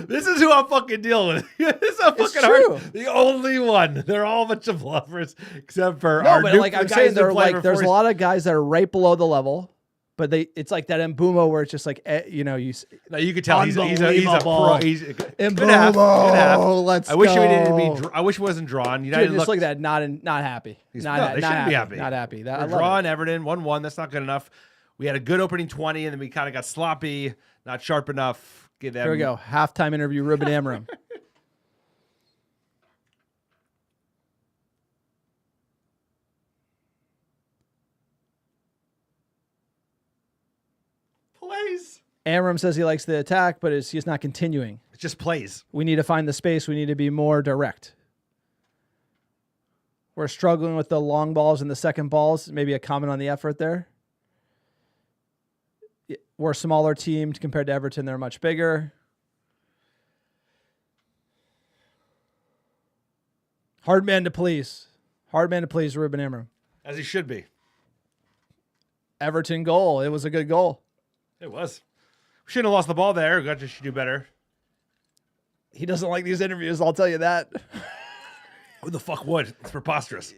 This is who I'm fucking dealing with. This is a fucking true. the only one. They're all a bunch of bluffers, except for No, our but new like I'm guys saying, that they're play like there's a before- lot of guys that are right below the level, but it's like that Mbumo where it's just like No, you could tell he's a pro. Unbelievable. He's good Mbumo, half. Good half. let's I wish go. we didn't be. I wish it wasn't drawn. United Dude, just looked, look at that, not happy. they Not shouldn't be happy. Not happy. I We're love drawing it. Everton 1-1. That's not good enough. We had a good opening 20, and then we kind of got sloppy, not sharp enough. Give them. Here we go. Halftime interview. Ruben Amorim. Plays. Amorim says he likes the attack, but he's not continuing. It just plays. We need to find the space. We need to be more direct. We're struggling with the long balls and the second balls. Maybe a comment on the effort there. We're a smaller team compared to Everton. They're much bigger. Hard man to please. Hard man to please, Ruben Amorim. As he should be. Everton goal. It was a good goal. It was. We shouldn't have lost the ball there. Gudge should do better. He doesn't like these interviews, I'll tell you that. Who the fuck would? It's preposterous.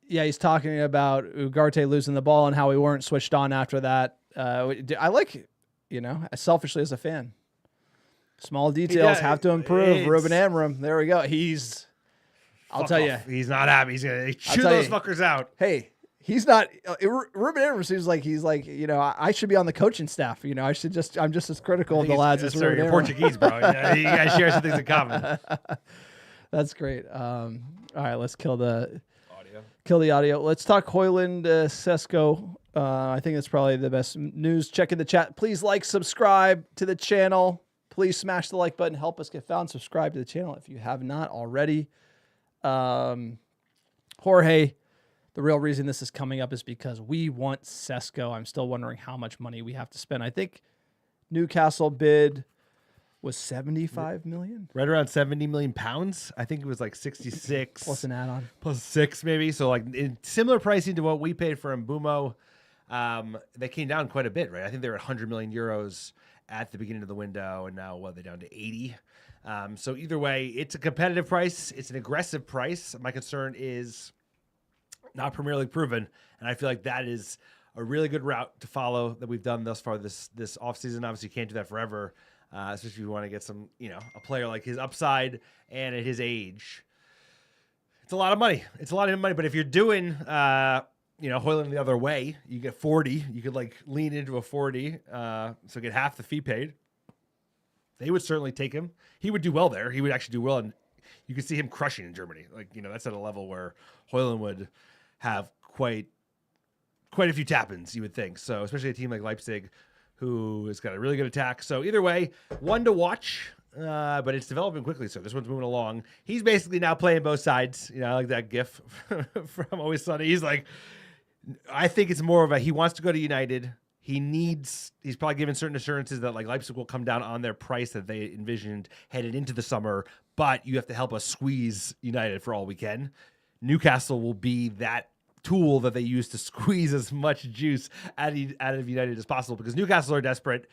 Yeah, he's talking about Ugarte losing the ball and how we weren't switched on after that. I like, selfishly as a fan. Small details have to improve. Ruben Amorim. There we go. I'll tell you. He's not happy. He's going to chew those fuckers out. Hey, he's not. Ruben Amorim seems like he's like, I should be on the coaching staff. I'm just as critical of the lads as Ruben You're Amorim. Portuguese, bro. You guys share some things in common. That's great. All right, let's kill the audio. Let's talk Hoyland, Sesko. I think that's probably the best news. Check in the chat. Please subscribe to the channel. Please smash the like button. Help us get found. Subscribe to the channel if you have not already. Jorge, the real reason this is coming up is because we want Sesko. I'm still wondering how much money we have to spend. I think Newcastle bid was 75 million. Right around 70 million pounds. I think it was like 66. Plus an add-on. Plus 6 maybe. So like in similar pricing to what we paid for Mbumo. They came down quite a bit, right? I think they were 100 million euros at the beginning of the window, and now they're down to 80. So either way, it's a competitive price. It's an aggressive price. My concern is not Premier League proven, and I feel like that is a really good route to follow that we've done thus far this offseason. Obviously, you can't do that forever, especially if you want to get some, a player like his upside and at his age. It's a lot of money. But if you're doing, Hoyland the other way, you get 40. You could lean into a 40, so get half the fee paid. They would certainly take him. He would do well there. He would actually do well, and you could see him crushing in Germany. That's at a level where Hoyland would have quite a few tap-ins, you would think. So especially a team like Leipzig, who has got a really good attack. So either way, one to watch, but it's developing quickly. So this one's moving along. He's basically now playing both sides. I like that gif from Always Sunny. He's like, I think it's more of he wants to go to United. He's probably given certain assurances that Leipzig will come down on their price that they envisioned headed into the summer, but you have to help us squeeze United for all we can. Newcastle will be that tool that they use to squeeze as much juice out of United as possible, because Newcastle are desperate.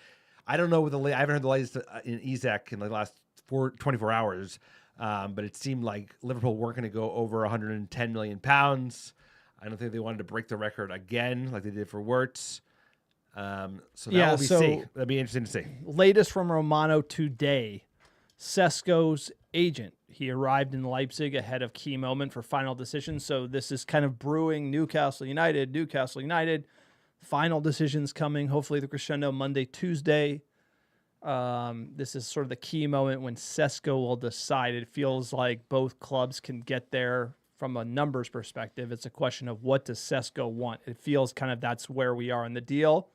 I don't know I haven't heard the latest in Isak in the last 24 hours, but it seemed like Liverpool weren't going to go over 110 million pounds. I don't think they wanted to break the record again like they did for Wirtz. So that will be see. That'll be interesting to see. Latest from Romano today. Sesko's agent. He arrived in Leipzig ahead of key moment for final decision. So this is kind of brewing. Newcastle United. Final decisions coming. Hopefully the crescendo Monday, Tuesday. This is sort of the key moment when Sesko will decide. It feels like both clubs can get there from a numbers perspective. It's a question of what does Sesko want. It feels kind of that's where we are in the deal.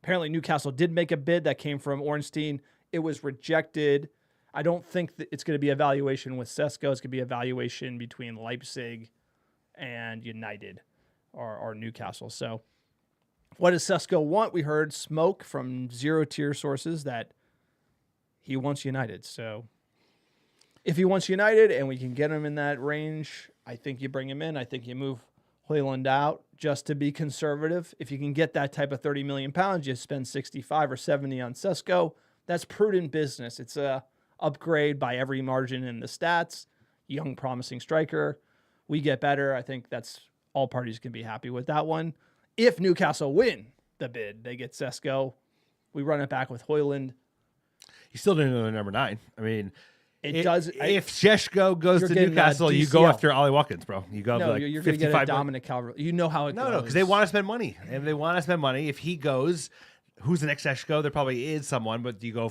Apparently Newcastle did make a bid that came from Ornstein. It was rejected. I don't think that it's going to be a valuation with Sesko. It's going to be a valuation between Leipzig and United or Newcastle. So what does Sesko want? We heard smoke from zero-tier sources that he wants United. So if he wants United and we can get him in that range, I think you bring him in. I think you move Højlund out just to be conservative. If you can get that type of 30 million pounds, you spend 65 or 70 on Sesko. That's prudent business. It's a upgrade by every margin in the stats. Young, promising striker. We get better. I think that's all parties can be happy with that one. If Newcastle win the bid, they get Sesko. We run it back with Højlund. He's still doing another number 9. I mean, if Šeško goes to Newcastle, you go after Ollie Watkins, bro. You go no, like you're 55. Gonna get Dominic Calvert. You know how it goes. No, because they want to spend money. And they want to spend money. If he goes, who's the next Šeško? There probably is someone, but you go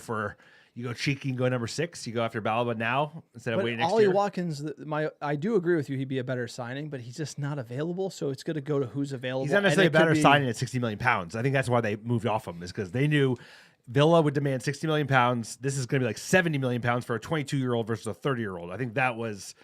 cheeky and go number 6. You go after Balaba now instead of waiting next Ollie year. Watkins, I do agree with you. He'd be a better signing, but he's just not available. So it's going to go to who's available. He's not necessarily a better signing at 60 million pounds. I think that's why they moved off him, is because they knew Villa would demand 60 million pounds. This is going to be like 70 million pounds for a 22-year-old versus a 30-year-old. I think that was.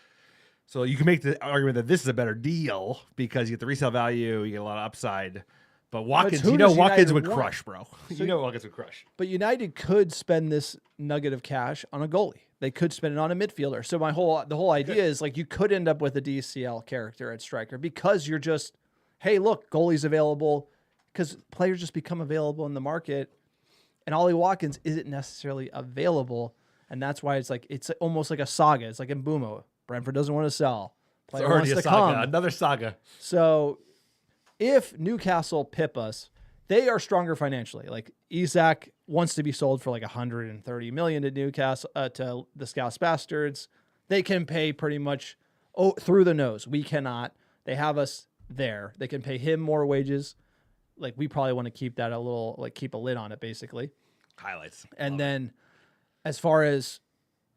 So you can make the argument that this is a better deal because you get the resale value, you get a lot of upside. But Watkins, Watkins would crush, bro. Watkins would crush. But United could spend this nugget of cash on a goalie. They could spend it on a midfielder. So the whole idea is like you could end up with a DCL character at striker because you're just, hey, look, goalie's available, because players just become available in the market, and Ollie Watkins isn't necessarily available, and that's why it's almost like a saga. It's like in Mbumo. Brentford doesn't want to sell. Player it's already wants a to saga. come. Another saga. So if Newcastle pip us, they are stronger financially. Like Isak wants to be sold for like 130 million to Newcastle, to the Scouse Bastards. They can pay pretty much through the nose. We cannot. They have us there. They can pay him more wages. Like we probably want to keep that keep a lid on it, basically. Highlights. And then as far as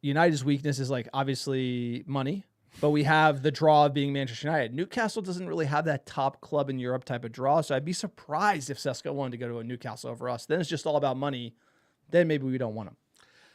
United's weakness is like obviously money. But we have the draw of being Manchester United. Newcastle doesn't really have that top club in Europe type of draw, so I'd be surprised if Sesko wanted to go to a Newcastle over us. Then it's just all about money. Then maybe we don't want him.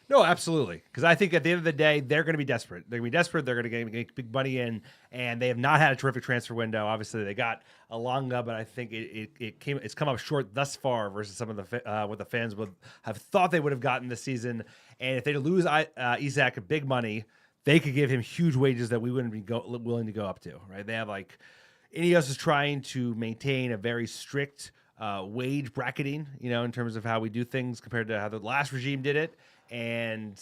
No, absolutely. Because I think at the end of the day, they're going to be desperate. They're going to be desperate. They're going to get big money in, and they have not had a terrific transfer window. Obviously, they got Alanga, but I think it's come up short thus far versus some of the what the fans would have thought they would have gotten this season. And if they lose Isak big money, they could give him huge wages that we wouldn't be willing to go up to, right? They have like Ineos is trying to maintain a very strict wage bracketing, in terms of how we do things compared to how the last regime did it. And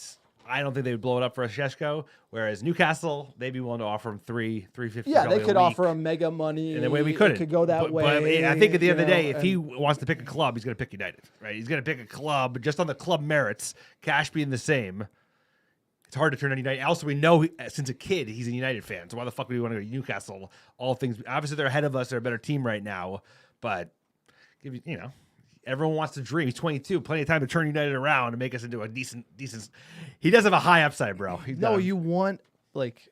I don't think they would blow it up for a Šeško. Whereas Newcastle, they'd be willing to offer him $350. Yeah, they could offer him mega money. And the way we couldn't. It could go that way. But I think at the end of the day, if he wants to pick a club, he's going to pick United, right? He's going to pick a club just on the club merits, cash being the same. It's hard to turn on United. Also, we know since a kid he's a United fan. So why the fuck would we want to go to Newcastle? All things obviously they're ahead of us. They're a better team right now. But everyone wants to dream. He's 22, plenty of time to turn United around and make us into a decent. He does have a high upside, bro. You want like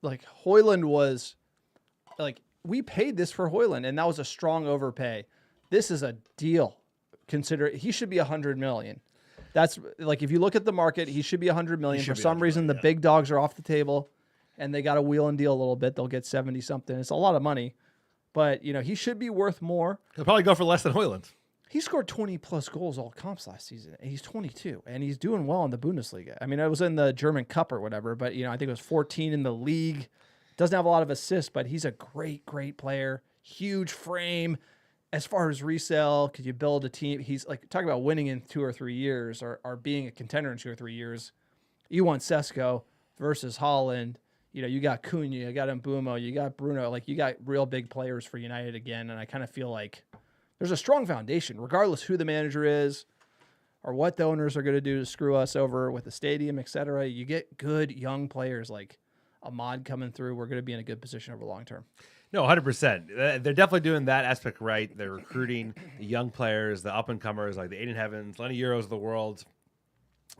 Højlund was like we paid this for Højlund, and that was a strong overpay. This is a deal. Consider he should be 100 million. That's like if you look at the market, he should be 100 million. For some reason, the big dogs are off the table, and they got to wheel and deal a little bit. They'll get 70 something. It's a lot of money, but he should be worth more. He'll probably go for less than Højlund. He scored 20 plus goals all comps last season, and he's 22, and he's doing well in the Bundesliga. I mean, it was in the German Cup or whatever, but I think it was 14 in the league. Doesn't have a lot of assists, but he's a great, great player. Huge frame. As far as resale, could you build a team? He's like, talk about winning in 2 or 3 years or being a contender in 2 or 3 years. You want Sesko versus Holland. You know, you got Cunha, you got Mbumo, you got Bruno. Like, you got real big players for United again. And I kind of feel like there's a strong foundation, regardless who the manager is or what the owners are going to do to screw us over with the stadium, etc. You get good young players like Ahmad coming through. We're going to be in a good position over the long term. No, 100%. They're definitely doing that aspect right. They're recruiting the young players, the up-and-comers, like the Aiden Heavens, Lenny Euros of the world,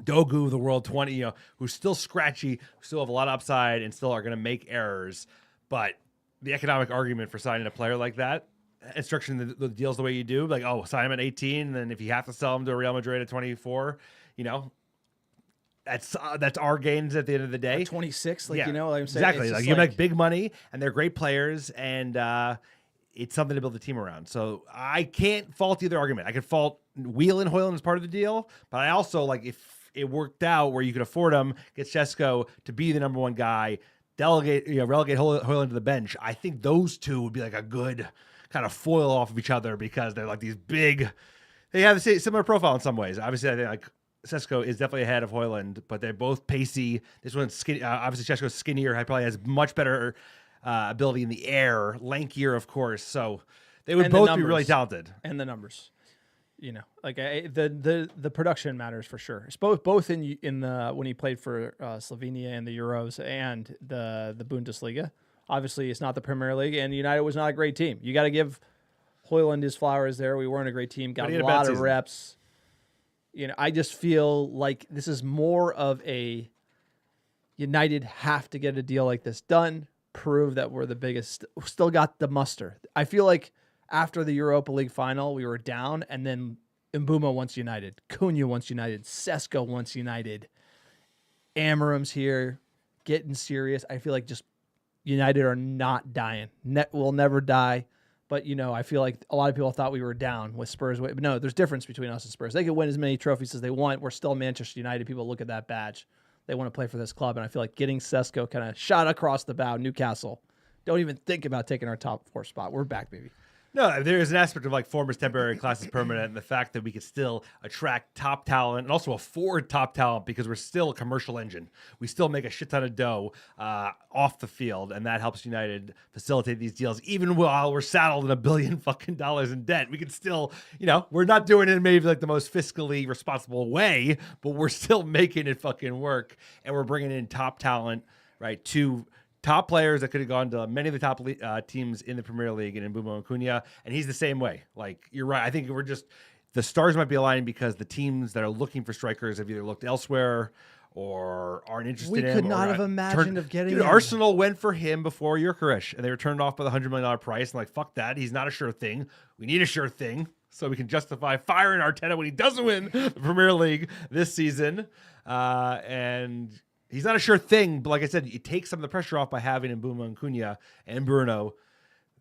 Dogu of the world, 20, who's still scratchy, who still have a lot of upside and still are going to make errors. But the economic argument for signing a player like that, and structuring the deals the way you do, like, oh, sign him at 18, and then if you have to sell him to Real Madrid at 24, that's our gains at the end of the day. At 26, like, Yeah, like I'm saying, exactly. Like, you make big money, and they're great players, and it's something to build a team around. So I can't fault either argument. I could fault Whelan Hoyland as part of the deal, but I also, like, if it worked out where you could afford him, get Sesko to be the number one guy, relegate Hoyland to the bench, I think those two would be like a good kind of foil off of each other because they're like these big. They have the similar profile in some ways. Obviously, I think like Sesko is definitely ahead of Hoyland, but they're both pacey. This one's skinny. Obviously, Sesko's skinnier. He probably has much better ability in the air, lankier, of course. So they would both be really talented. And the numbers, like the production matters for sure. It's both in the when he played for Slovenia and the Euros and the Bundesliga. Obviously, it's not the Premier League, and United was not a great team. You got to give Hoyland his flowers there. We weren't a great team. Got a lot of reps. I just feel like this is more of a United have to get a deal like this done, prove that we're the biggest, still got the muster. I feel like after the Europa League final, we were down, and then Mbumo wants United, Cunha wants United, Sesko wants United, Amarim's here, getting serious. I feel like just United are not dying. Will never die. But, I feel like a lot of people thought we were down with Spurs. But no, there's difference between us and Spurs. They could win as many trophies as they want. We're still Manchester United. People look at that badge. They want to play for this club. And I feel like getting Sesko kind of shot across the bow, Newcastle. Don't even think about taking our top 4 spot. We're back, baby. No, there is an aspect of like form is temporary, class is permanent, and the fact that we could still attract top talent and also afford top talent because we're still a commercial engine. We still make a shit ton of dough off the field, and that helps United facilitate these deals. Even while we're saddled in $1 billion fucking in debt, we can still, we're not doing it in maybe like the most fiscally responsible way, but we're still making it fucking work, and we're bringing in top talent, right? To top players that could have gone to many of the top teams in the Premier League and Mbumo and Cunha, and he's the same way. Like, you're right. I think the stars might be aligning because the teams that are looking for strikers have either looked elsewhere or aren't interested in him. We could not have imagined of getting him. Arsenal went for him before Gyökeres, and they were turned off by the $100 million price. And like, fuck that. He's not a sure thing. We need a sure thing so we can justify firing Arteta when he doesn't win the Premier League this season. And he's not a sure thing, but like I said, you take some of the pressure off by having Mbumo and Cunha and Bruno.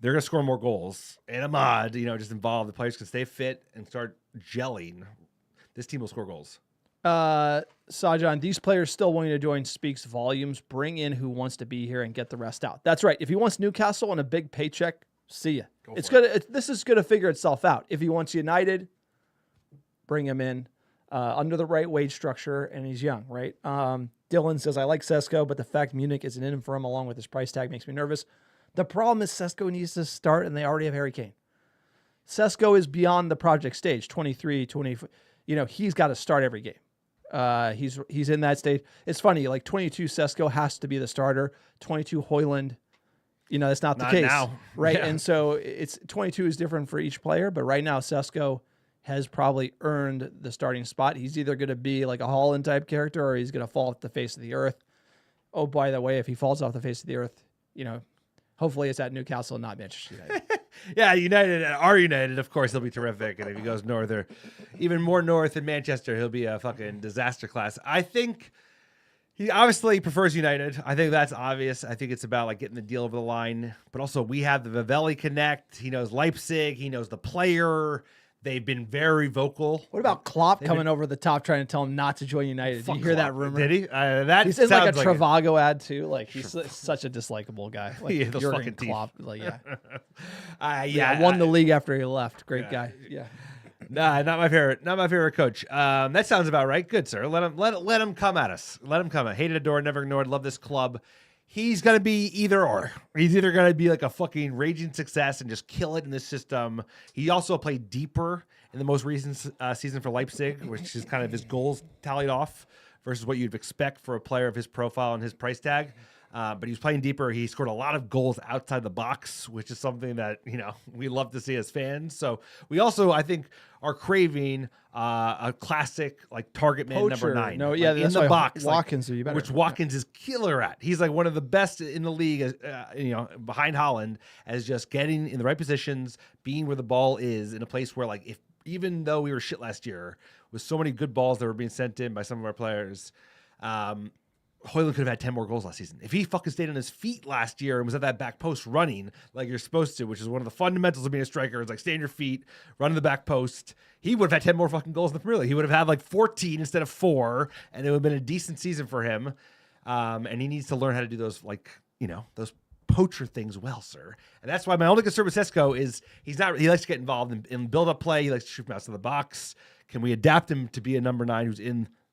They're going to score more goals. And Ahmad, just involved. The players can stay fit and start gelling. This team will score goals. Sajan, these players still wanting to join speaks volumes. Bring in who wants to be here and get the rest out. That's right. If he wants Newcastle and a big paycheck, see ya. This is going to figure itself out. If he wants United, bring him in under the right wage structure, and he's young, right? Dylan says, I like Sesko, but the fact Munich isn't in for him along with his price tag makes me nervous. The problem is Sesko needs to start, and they already have Harry Kane. Sesko is beyond the project stage, 23, 24. He's got to start every game. He's in that stage. It's funny, like 22 Sesko has to be the starter. 22 Hoyland, that's not the case. Now. Right? Yeah. And so it's 22 is different for each player, but right now Sesko has probably earned the starting spot. He's either going to be like a Holland type character or he's going to fall off the face of the earth. Oh, by the way, if he falls off the face of the earth, hopefully it's at Newcastle, not Manchester United. Yeah, our United, of course, he'll be terrific. And if he goes north or even more north in Manchester, he'll be a fucking disaster class. I think he obviously prefers United. I think that's obvious. I think it's about like getting the deal over the line. But also we have the Vivelli connect. He knows Leipzig. He knows the player. They've been very vocal. What about Klopp coming over the top trying to tell him not to join United? Did you hear that rumor? Did he? That he's in like a sounds Travago ad too. Like he's such a dislikable guy. Like Yeah, those Jurgen fucking teeth. Klopp. Like Won the league after he left. Great guy. Yeah. Nah, not my favorite. Not my favorite coach. That sounds about right. Good, sir. Let him come at us. Let him come. Hated, adored, never ignored. Love this club. He's gonna be either or. He's either gonna be like a fucking raging success and just kill it in this system. He also played deeper in the most recent season for Leipzig, which is kind of his goals tallied off versus what you'd expect for a player of his profile and his price tag. But he was playing deeper. He scored a lot of goals outside the box, which is something that, we love to see as fans. So we also, I think, are craving a classic like target man Poacher. number 9. No, like, yeah, in that's the why box, Watkins would be better. which Watkins is killer at. He's like one of the best in the league, behind Haaland, as just getting in the right positions, being where the ball is in a place where, like, even though we were shit last year with so many good balls that were being sent in by some of our players, Højlund could have had 10 more goals last season. If he fucking stayed on his feet last year and was at that back post running like you're supposed to, which is one of the fundamentals of being a striker, is like stay on your feet, run to the back post, he would have had 10 more fucking goals in the Premier League. He would have had like 14 instead of 4, and it would have been a decent season for him. And he needs to learn how to do those, those poacher things well, sir. And that's why my only concern with Sesko is he likes to get involved in build-up play. He likes to shoot from outside the box. Can we adapt him to be a number 9 who's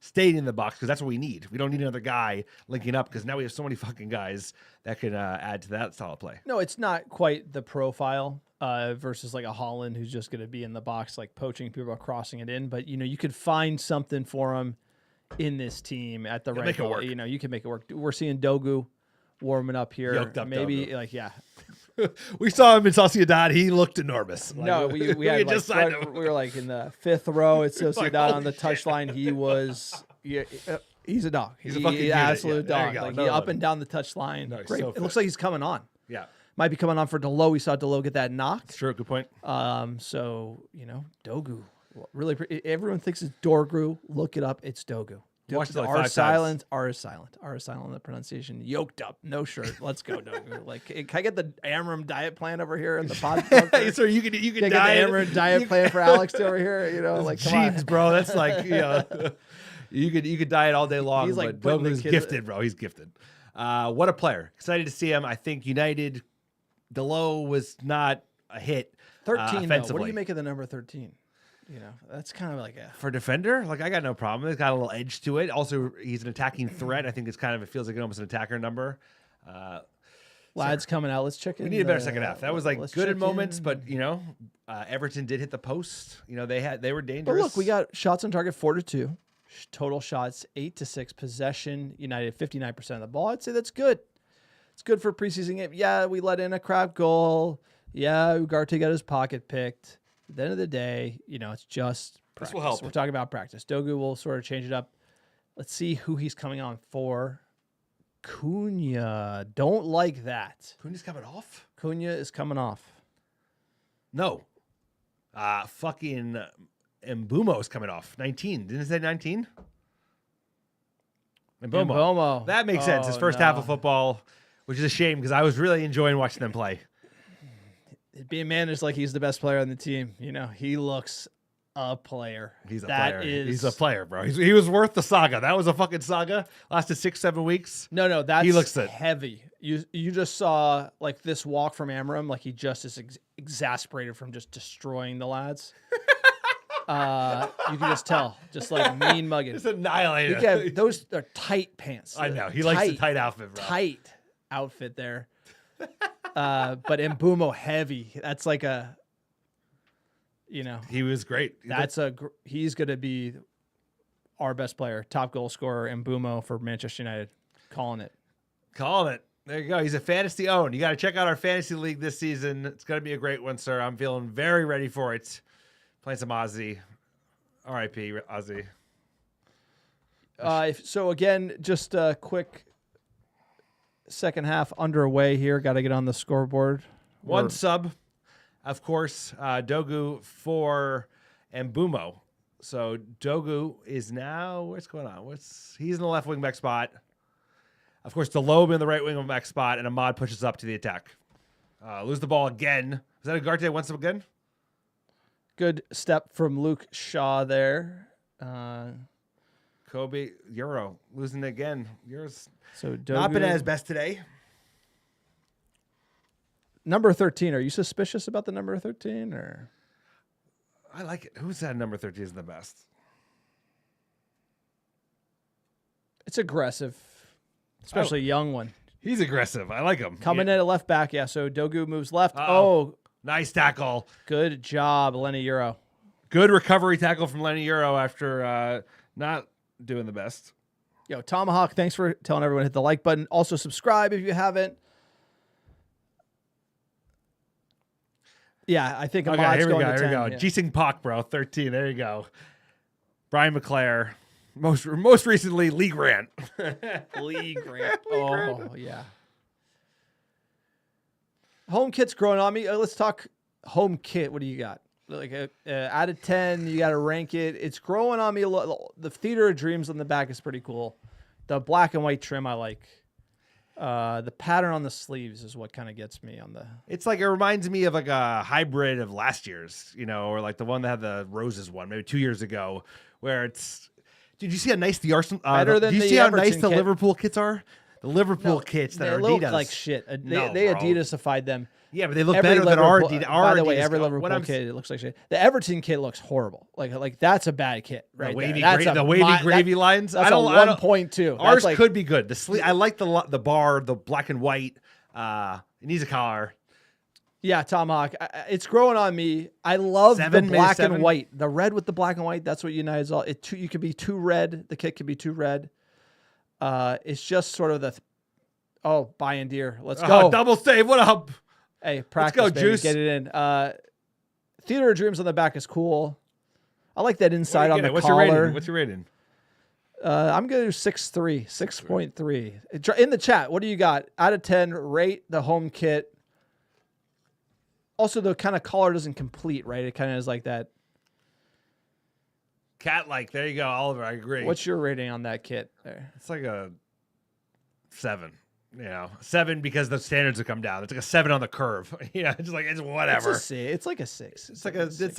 staying in the box? Because that's what we need. We don't need another guy linking up, because now we have so many fucking guys that can add to that style of play. No, it's not quite the profile versus like a Haaland who's just going to be in the box, like poaching people, crossing it in. But, you could find something for him in this team at the right make it level. work. You can make it work. We're seeing Dogu warming up here. Yoked up Maybe Dogu. We saw him in Sociedad. He looked enormous. No, we had just like, signed him. we were like in the 5th row at Sociedad Like, on the touchline. He was, he's a dog. He's a fucking unit. absolute Yeah, there you dog. go. Like, No he one. up and down the touchline. No, he's Great. so It fit. looks like he's coming on. Yeah, Might be coming on for Delo. We saw Delo get that knock. it's true. Good point. So, Dogu. Really, everyone thinks it's Dorgu. Look it up. It's Dogu. Watched it like R 5 is silent. times. R is silent. R is silent on the pronunciation. Yoked up. No shirt. Let's go, Dogu. Like, can I get the Amram diet plan over here in the podcast? Hey, sir, you can Can I get the diet. Amram diet plan for Alex over here? Like, come on. Jeans, bro. That's like, you could diet all day long. He's like but putting the Dogu's kid- gifted, bro. He's gifted. What a player. Excited to see him. I think United, Delo was not a hit. 13, though. offensively. What do you make of the number 13? That's kind of like a... For defender, like, I got no problem. It's got a little edge to it. Also, he's an attacking threat. I think it feels like almost an attacker number. Lads coming out. Let's check in. We need a better second half. That was like let's good check in moments, in. but Everton did hit the post. They were But dangerous. look, we got shots on target 4-2, total shots 8-6, possession United 59% of the ball. I'd say that's good. It's good for a preseason game. Yeah, we let in a crap goal. Yeah, Ugarte got his pocket picked. At the end of the day, it's just practice. This will help. We're talking about practice. Dogu will sort of change it up. Let's see who he's coming on for. Cunha. Don't like that. Cunha's coming off. Cunha is coming off. No, fucking Mbumo is coming off. 19. Didn't it say 19? Mbomo. That makes sense. His Oh, first no. half of football, which is a shame because I was really enjoying watching them play. Being managed like he's the best player on the team. He looks a player. He's a That player. is- He's a player, bro. He was worth the saga. That was a fucking saga. Lasted 6-7 weeks. No, that's He looks it. heavy. You just saw like this walk from Amram, like he just is exasperated from just destroying the lads. You can just tell, just like mean mugging. Just annihilated. Yeah, those are tight pants. I know. He likes the tight outfit, bro. Tight outfit there. But Mbumo heavy. That's like a, He was great. he's going to be our best player, top goal scorer, Mbumo for Manchester United. Calling it. Calling it. There you go. He's a fantasy owned. You got to check out our fantasy league this season. It's going to be a great one, sir. I'm feeling very ready for it. Playing some Ozzy. R.I.P. Ozzy. So again, just a quick second half underway here. Got to get on the scoreboard. One sub, of course, Dogu for Mbumo. So Dogu is now, what's going on? He's in the left wing back spot. Of course, Delob in the right wing back spot, and Ahmad pushes up to the attack. Lose the ball again. Is that Ugarte once again? Good step from Luke Shaw there. Kobe, Euro, losing again. Euro's So not been at Dogu- his best today. Number 13. Are you suspicious about the number 13 or? I like it. Who's that number 13 is the best? It's aggressive, especially a young one. He's aggressive. I like him. Coming in at left back, yeah. So Dogu moves left. Uh-oh. Oh, Nice tackle. good job, Lenny Euro. Good recovery tackle from Lenny Euro after not doing the best. Yo, Tomahawk, thanks for telling everyone to hit the like button. Also, subscribe if you haven't. Yeah, I think Okay, Ahmad's here we going go. to Here 10. we go. Yeah. G-Sing Pak, bro. 13. There you go. Brian McClare. Most recently, Lee Grant. Lee Grant. Oh, yeah. Home kit's growing on me. Let's talk home kit. What do you got? Like out of 10, you got to rank it. It's growing on me a lot. The Theater of Dreams on the back is pretty cool. The black and white trim I like. The pattern on the sleeves is what kind of gets me on the. It's like, it reminds me of like a hybrid of last year's, or like the one that had the roses one, maybe 2 years ago, where it's. Did you see how nice the Arsenal? Better than do you the see how Everton nice the kit. Liverpool kits are? The Liverpool kits that they are look Adidas. like shit. They No, bro. Adidasified them. Yeah, but they look Every better than our Liverpool- Adidas. By the way, Adidas every what Liverpool I'm- kit, it looks like shit. The Everton kit looks horrible. Like that's a bad kit, right? wavy there. That's gra- a the wavy mi- gravy that- lines. That's I don't. a 1.2. Ours That's like, could be good. The sleeve. I like the bar, the black and white. It needs a collar. Yeah, Tomahawk. It's growing on me. I love Seven, the maybe black seven? and white. The red with the black and white. That's what unites all. You could be too red. The kit could be too red. It's just sort of the. Bayern deer. Let's go. Double save. What up? Hey, practice, go, baby. Juice. Get it in. Theater of Dreams on the back is cool. I like that inside on the What's collar. your rating? What's your rating? I'm going to do 6.3. 6.3. In the chat, what do you got? Out of 10, rate the home kit. Also, the kind of collar doesn't complete, right? It kind of is like that. Cat-like. There you go, Oliver. I agree. What's your rating on that kit there? It's like a 7. 7 because the standards have come down. It's like a 7 on the curve. It's whatever. It's like a 6. It's like a 6,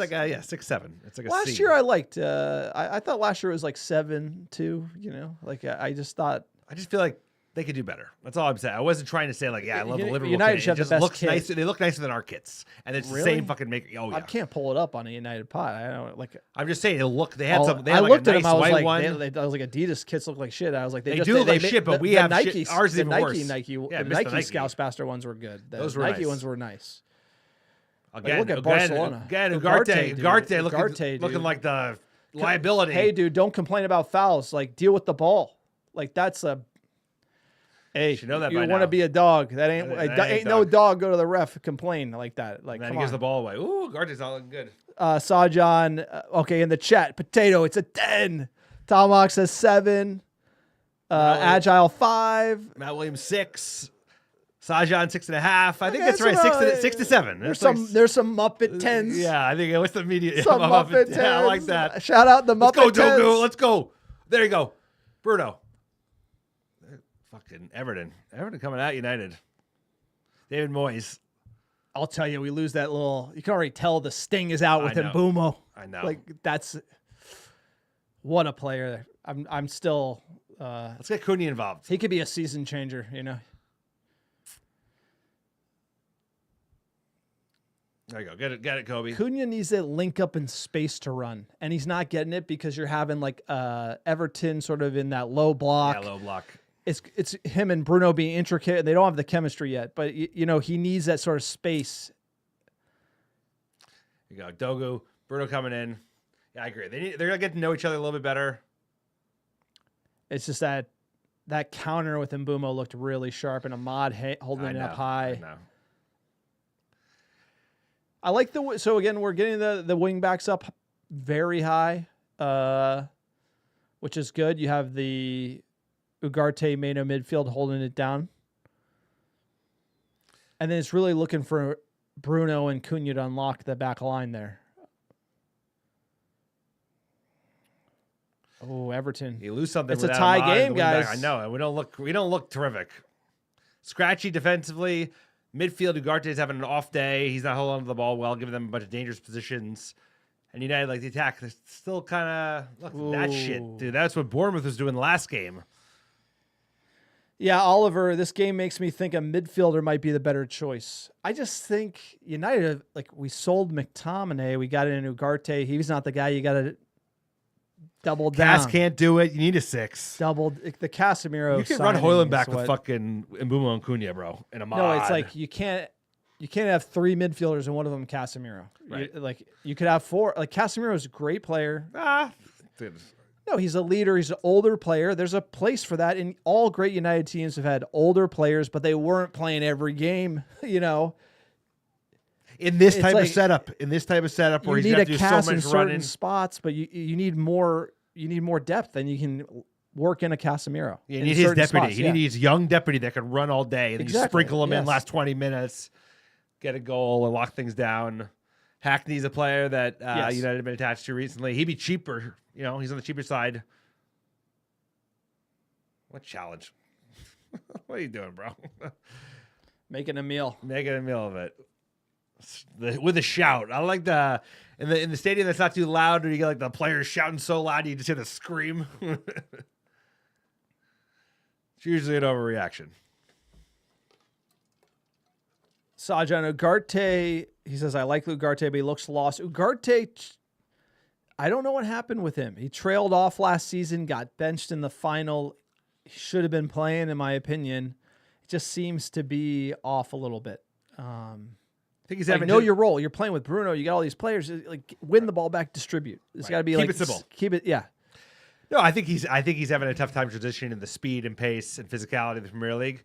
7. It's like a last C. year I liked. I thought last year was like 7 too. I just thought. I just feel like they could do better. That's all I'm saying. I wasn't trying to say like, I love the Liverpool United kit. should have It just the best looks kit. nicer. They look nicer than our kits, and it's Really? the same fucking maker. Oh yeah. I can't pull it up on a United pod. I don't like. I'm just saying. They had some. They I had like looked a at nice them. I was white like, one. I was like, Adidas kits look like shit. I was like, They do look like shit, but we have Nike. shit. Ours is the even Nike, worse. the Missed Nike Scoutmaster ones were good. The Those were Nike nice. ones were nice. Again, look at Barcelona. Again, Ugarte, dude. Ugarte Ugarte, looking dude. like the liability. Hey, dude, don't complain about fouls. Like, deal with the ball. Like, that's a. Hey, should know that you by want to now. be a dog. That ain't That ain't no dog. dog. Go to the ref, complain like that. Like, And then come he gives on. the ball away. Ooh, Ugarte's all looking good. Sajan, okay, in the chat, potato, it's a 10. Tomahawk says 7. Agile 5. Matt Williams 6. Sajan 6.5. I think Okay, that's right. so, 6 to 7. There's That's some Muppet 10s. Yeah, I think what's the media? Some Muppet 10s. Yeah, I like that. Shout out the Let's Muppet go, 10s. Dogu. Let's go. There you go. Bruno. Fucking Everton. Everton coming out United. David Moyes. I'll tell you, we lose that little. You can already tell the sting is out with I know. Mbumo. I know. Like that's what a player. I'm still. Let's get Cunha involved. He could be a season changer. There you go. Get it, Kobe. Cunha needs that link up in space to run, and he's not getting it because you're having like Everton sort of in that low block. Yeah, low block. It's him and Bruno being intricate, and they don't have the chemistry yet. But he needs that sort of space. There you go. Dogu. Bruno coming in. Yeah, I agree. They're gonna get to know each other a little bit better. It's just that counter with Mbumo looked really sharp, and Ahmad holding it up high. I know. I like so again, we're getting the wing backs up very high, which is good. You have the Ugarte Mano midfield holding it down. And then it's really looking for Bruno and Cunha to unlock the back line there. Oh, Everton. You lose something. It's a without tie Ahmad game, in the wing back. guys. I know. And we don't look terrific. Scratchy defensively. Midfield, Ugarte's having an off day. He's not holding on to the ball well, giving them a bunch of dangerous positions. And United, like the attack, they're still kind of that shit, dude. That's what Bournemouth was doing last game. Yeah, Oliver, this game makes me think a midfielder might be the better choice. I just think United, like we sold McTominay, we got in Ugarte. He's not the guy you got to double down. Cass can't do it. You need a 6. Double the Casemiro. You can run Hoyland back with fucking Mbeumo and Cunha, bro. And Ahmad. No, it's like you can't have 3 midfielders and one of them Casemiro. Right. You could have 4. Like Casemiro is a great player. Dude. No, he's a leader. He's an older player. There's a place for that. And all great United teams have had older players, but they weren't playing every game, In this type of setup, where he's got to do so Cass in much certain running. spots, but you need more depth than you can work in a Casemiro. You in need his deputy. spots, You need his young deputy that can run all day. And you sprinkle him in yes. last 20 minutes, get a goal, and lock things down. Hackney's a player that Yes. United have been attached to recently. He'd be cheaper. He's on the cheaper side. What challenge? What are you doing, bro? Making a meal. Making a meal of it. With a shout. I like in the stadium that's not too loud, or you get like the players shouting so loud you just hear the scream. It's usually an overreaction. Sajan Ugarte, he says, I like Ugarte, but he looks lost. Ugarte, I don't know what happened with him. He trailed off last season, got benched in the final. He should have been playing, in my opinion. It just seems to be off a little bit. I think he's know your role. You're playing with Bruno. You got all these players. Like win the ball back, distribute. It's got to be Keep like it simple. Keep it, yeah. No, I think he's having a tough time transitioning in the speed and pace and physicality of the Premier League.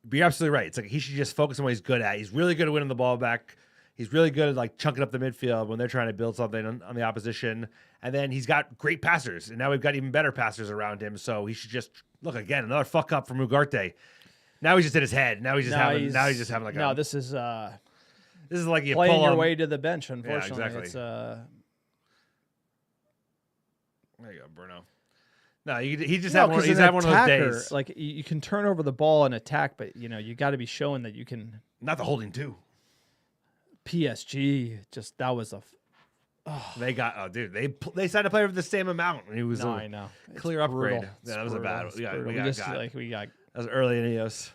But you're absolutely right. It's like he should just focus on what he's good at. He's really good at winning the ball back. He's really good at like chunking up the midfield when they're trying to build something on the opposition. And then he's got great passers. And now we've got even better passers around him. So he should just look again, another fuck up from Ugarte. Now he's just in his head. Now he's just having like no, this is like you playing pull your him. way to the bench, unfortunately. Yeah, exactly. It's There you go, Bruno. No, he's just having one of those days. Like you can turn over the ball and attack, but you got to be showing that you can. Not the holding too. PSG, just that was a. They got they signed a player for the same amount, and he was I know. clear It's upgrade. brutal. Yeah, that was brutal. a bad. It's Yeah, brutal. we got. That That was early in EOS.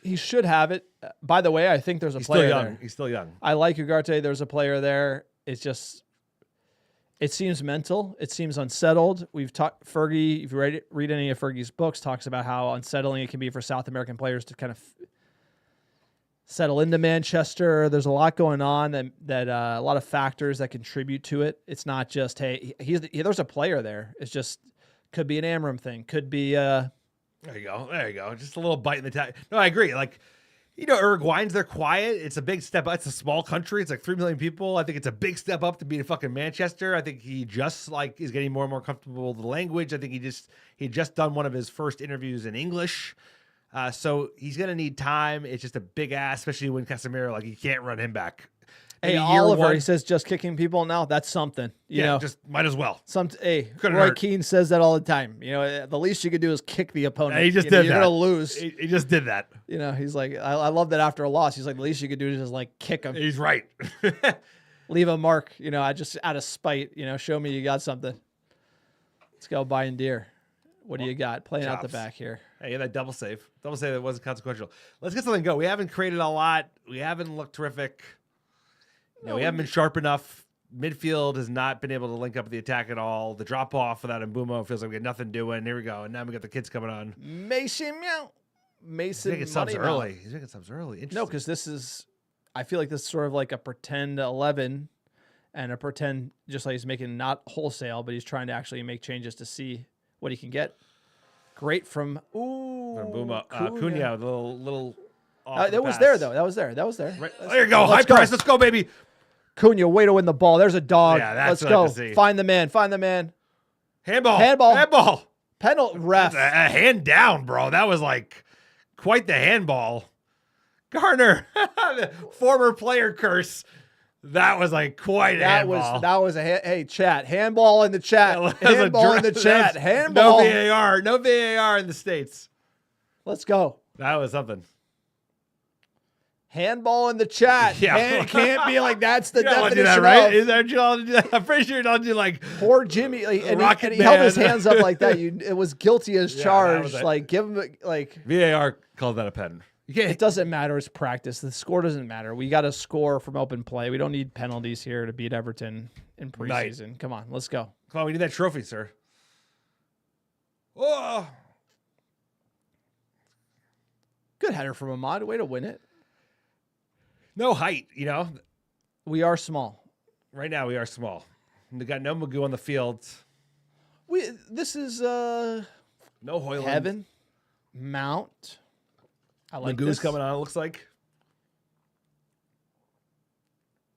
He should have it. By the way, I think there's a player Still young. there. He's still young. I like Ugarte. There's a player there. It's just. It seems mental. It seems unsettled. We've talked. Fergie, if you read any of Fergie's books, talks about how unsettling it can be for South American players to kind of settle into Manchester. There's a lot going on that a lot of factors that contribute to it. It's not just there's a player there. It's just could be an Amram thing. Could be There you go. Just a little bite in the tail. No, I agree. Like, Uruguayans, they're quiet. It's a big step up. It's a small country. It's like 3 million people. I think it's a big step up to be in fucking Manchester. I think he just is getting more and more comfortable with the language. I think he just done one of his first interviews in English. So he's going to need time. It's just a big ass, especially when Casemiro, like you can't run him back. Hey, Oliver, he says just kicking people now. That's something. You know, just might as well. Roy hurt. Keane says that all the time. The least you could do is kick the opponent. Yeah, he just did that. You're gonna lose. He just did that. He's like, I love that after a loss. He's like, the least you could do is just like kick him. He's right. Leave a mark. I just out of spite. Show me you got something. Let's go buy deer. What do you got? Playing out the back here. Hey, that double save. Double save that wasn't consequential. Let's get something go. We haven't created a lot. We haven't looked terrific. We haven't been sharp enough. Midfield has not been able to link up with the attack at all. The drop off without Mbeumo feels like we got nothing doing. Here we go. And now we got the kids coming on. Mason He's making subs early. Interesting. No, because I feel like this is sort of like a pretend 11 and a pretend, just like he's making not wholesale, but he's trying to actually make changes to see what he can get. Great from Mbeumo. Cunha, the little that was there, though. That was there. Right. There you go. High press. Let's go, baby. Cunha, way to win the ball. There's a dog. Yeah, that's Let's what go. Find the man. Handball. Penalty ref. A hand down, bro. That was like quite the handball. Garner, the former player curse. That was like quite a handball. That was hey, chat. Handball in the chat. Handball in the chat. Handball. No VAR in the States. Let's go. That was something. Handball in the chat. Yeah. Can't be like that's the You're not allowed to definition do that, right? of. Is that you allowed to do that? I'm pretty sure you're not do like Poor Jimmy, like, and Rocket he held his Man. hands up like that. It was guilty as Yeah, that charged. was it. Like give him like VAR called that a pen. You can't. it doesn't matter. It's practice. The score doesn't matter. We got to score from open play. We don't need penalties here to beat Everton in preseason. Come on, let's go. Come on, we need that trophy, sir. Oh, Good header from Ahmad. Way to win it. no height. You know, We are small. right now we are small. We got no Magoo on the field. This is No Hoyland. heaven. Mount. I like Magoo's this. coming on. It looks like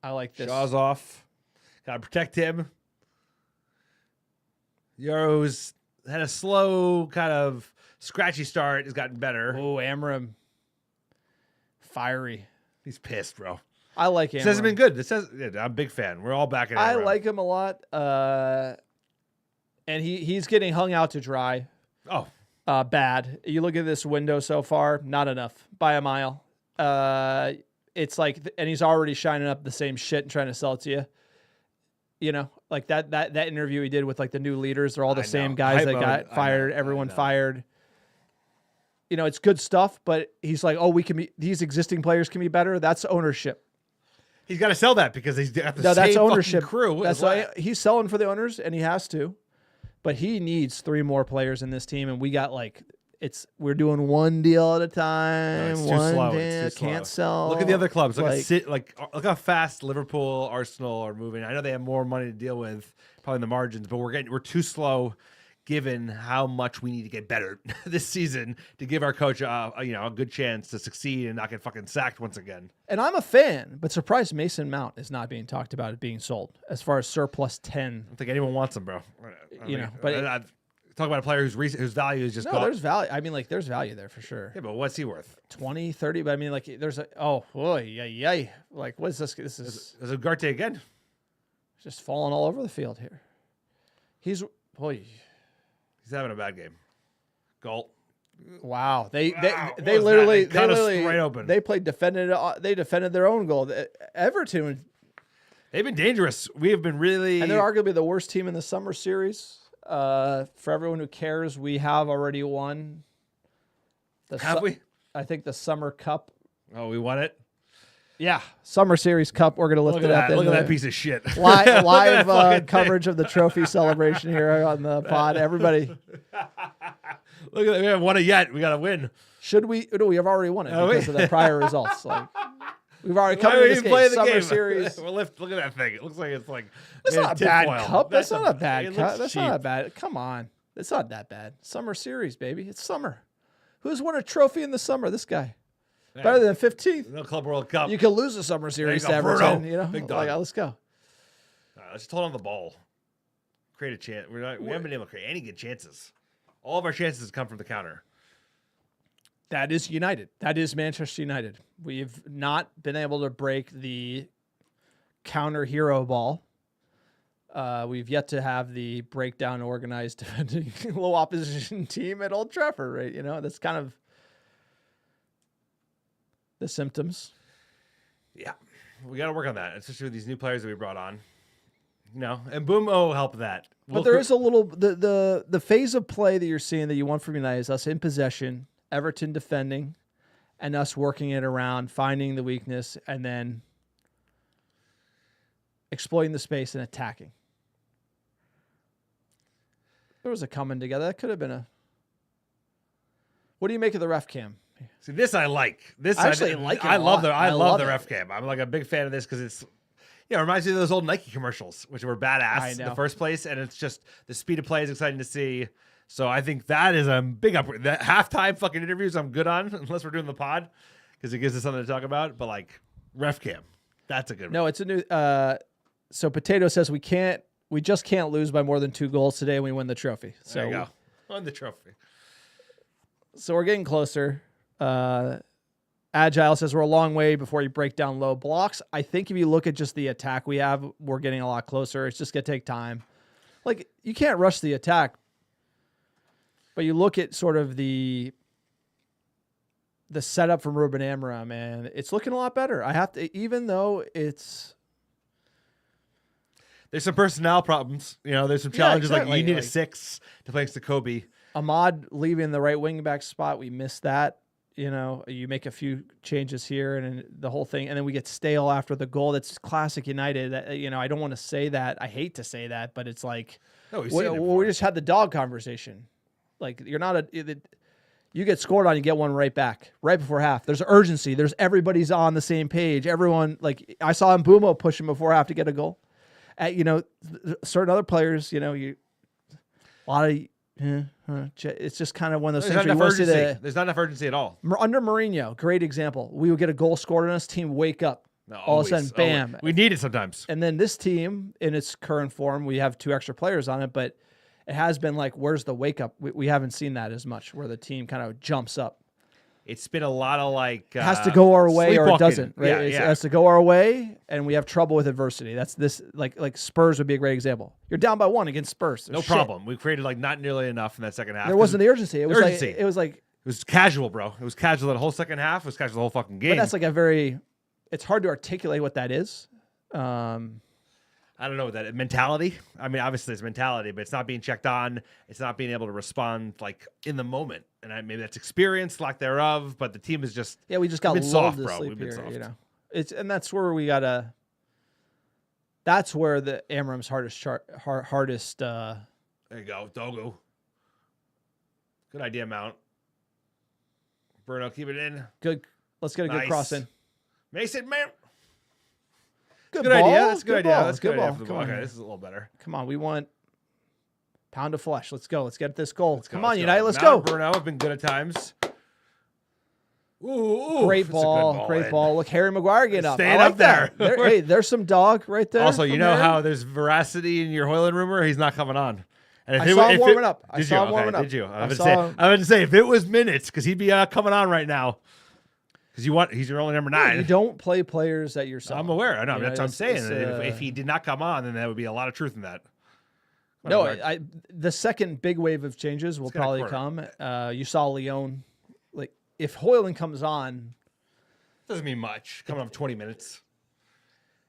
I like this. Shaw's off. Got to protect him. Euro's had a slow, kind of scratchy start. Has gotten better. Oh, Amram. Fiery. He's pissed, bro. I like This Amram. hasn't been good. I'm a big fan. We're all back in. I like him a lot. And he's getting hung out to dry. Oh, Bad. You look at this window so far, not enough by a mile. It's like, and he's already shining up the same shit and trying to sell it to you. You know, like that interview he did with like the new leaders, they're all the I same know. guys Hype that mode. got I fired, know. everyone I know. fired. You know, it's good stuff, but he's like, oh, we can be, these existing players can be better. That's ownership. he's got to sell that because he's got the No, same that's fucking ownership. crew. That's why he's selling for the owners, and he has to. But he needs 3 more players in this team, and we got like we're doing one deal at a time. it's too one slow. deal, It's too can't slow. sell. Look at the other clubs. Like, Look how fast Liverpool, Arsenal are moving. I know they have more money to deal with, probably in the margins, but we're too slow, given how much we need to get better this season to give our coach a good chance to succeed and not get fucking sacked once again. and I'm a fan, but surprised Mason Mount is not being talked about as being sold as far as surplus 10. I don't think anyone wants him, bro. Talk about a player whose value is just No, gone. there's value. I mean, like, there's value there for sure. Yeah, but what's he worth? 20, 30, but I mean, like, there's yay. Like, what is this? This is There's Ugarte again. just falling all over the field here. He's He's having a bad game. Goal. wow. What They was literally that? They cut us right open. They defended their own goal. Everton, They've been dangerous. We have been really. and they're arguably the worst team in the summer series. For everyone who cares, we have already won. Have we? I think the Summer Cup. Oh, we won it. Yeah, Summer Series Cup. We're gonna lift Look it at up. that. Look in at the- that piece of shit. live Look at that fucking coverage of the trophy celebration here on the pod. Everybody, thing. Look at that. We haven't won it yet. We got to win. should we? No, we have already won it Oh, because of the prior results. Like we've already Why come are to we this even playing game. the Summer game? Series. Look at that thing. It looks like it's like. That's made not a of bad tinfoil. cup. That's not a bad it cup. looks That's cheap. not a bad. Come on, it's not that bad. Summer Series, baby. It's summer. Who's won a trophy in the summer? This guy. Yeah. Better than 15th. No Club World Cup. You could lose the Summer Series you to go, Everton. Bruno. You know, Big dog. like, let's go. All right, let's just hold on the ball. Create a chance. We haven't been able to create any good chances. All of our chances come from the counter. That is United. That is Manchester United. We've not been able to break the counter hero ball. We've yet to have the breakdown organized defending low opposition team at Old Trafford, right? You know, that's kind of the symptoms. Yeah, we got to work on that, especially with these new players that we brought on. And Boom help that. But there is a little the phase of play that you're seeing that you want from United is us in possession, Everton defending, and us working it around, finding the weakness, and then exploiting the space and attacking. There was a coming together. That could have been a. What do you make of the ref cam? See, this I like. This I actually like it I a love lot. I love the it. ref cam. I'm like a big fan of this because it's. It reminds me of those old Nike commercials, which were I badass in know. the first place, and it's just the speed of play is exciting to see. So I think that is a big upgrade. The halftime fucking interviews I'm good on, unless we're doing the pod, because it gives us something to talk about. But like ref cam, that's a good one. No, it's a new. So Potato says we just can't lose by more than 2 goals today, and we win the trophy. So There you go. On the trophy. So we're getting closer. Agile says we're a long way before you break down low blocks. I think if you look at just the attack we have, we're getting a lot closer. It's just going to take time. Like, you can't rush the attack, but you look at sort of the the setup from Ruben Amram, man, it's looking a lot better. I have to, even though it's. There's some personnel problems. There's some challenges. Exactly. Like you need a 6 to play next to Kobe. Ahmad leaving the right wing back spot. We missed that. You make a few changes here and the whole thing, and then we get stale after the goal. That's classic United. I don't want to say that. I hate to say that, but it's like, we just had the dog conversation. Like you're not you get scored on, you get one right back right before half. There's urgency. There's everybody's on the same page. Everyone, like I saw Mbumo pushing before half to get a goal. Certain other players, a lot of. It's just kind of one of those things. There's not enough urgency at all. Under Mourinho, great example. We would get a goal scored on us. Team wake up. All of a sudden, bam. We need it sometimes. And then this team, in its current form, we have 2 extra players on it, but it has been like, where's the wake up? We haven't seen that as much, where the team kind of jumps up. It's been a lot of like it has to go our way or it doesn't. Right? Yeah, It has to go our way, and we have trouble with adversity. That's this like Spurs would be a great example. You're down by 1 against Spurs. No problem. We created like not nearly enough in that second half. There wasn't the urgency. It was casual, bro. It was casual the whole second half. It was casual the whole fucking game. But that's like it's hard to articulate what that is. I don't know what that mentality. I mean, obviously it's mentality, but it's not being checked on. It's not being able to respond like in the moment. And maybe that's experience, lack thereof. But the team is just we just got soft, to bro. sleep We've been here, soft. And that's where we gotta. That's where the Amram's hardest. There you go, Dogo. Good idea, Mount. Bruno, keep it in. Good. Let's get a good cross in. Mason, man. Good ball. idea. That's a good idea. That's a good idea ball. for the ball. Okay, this is a little better. Come on, we want pound of flesh. Let's go. Let's get this goal. Come on, let's United. Let's Mount go. Bruno have been good at times. Ooh, great ball. Great ball. Look, Harry Maguire getting up. Staying up there. Hey, there's some dog right there. Also, you know how there's veracity in your Hoyland rumor? He's not coming on. And I saw him warming up. Did you? Did you? I was going to say, if it was minutes, because he'd be coming on right now. Because he's your only number 9. You don't play players that you're selling. I'm aware. I know. That's what I'm saying. If he did not come on, then there would be a lot of truth in that. No, the second big wave of changes will probably come. You saw Leon. Like, if Hoyland comes on. Doesn't mean much. Coming up 20 minutes.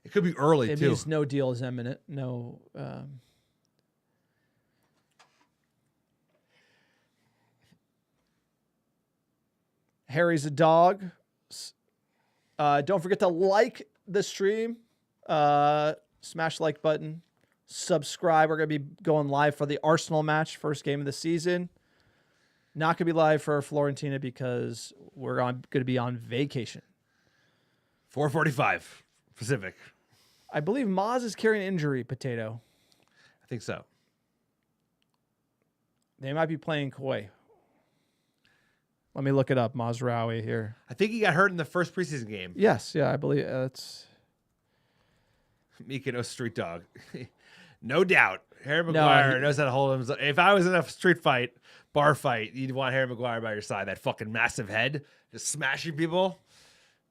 It could be early, too. It means no deal is imminent. No. Harry's a dog. Don't forget to like the stream. Smash the like button. Subscribe. We're going to be going live for the Arsenal match, first game of the season. Not going to be live for Florentina because we're going to be on vacation. 4:45 Pacific. I believe Maz is carrying an injury, Potato. I think so. They might be playing Koi. Let me look it up. Mazraoui here. I think he got hurt in the first preseason game. Yes, I believe that's Mykonos street dog. No doubt. Harry Maguire knows how to hold him. If I was in a street fight, bar fight, you'd want Harry Maguire by your side. That fucking massive head, just smashing people.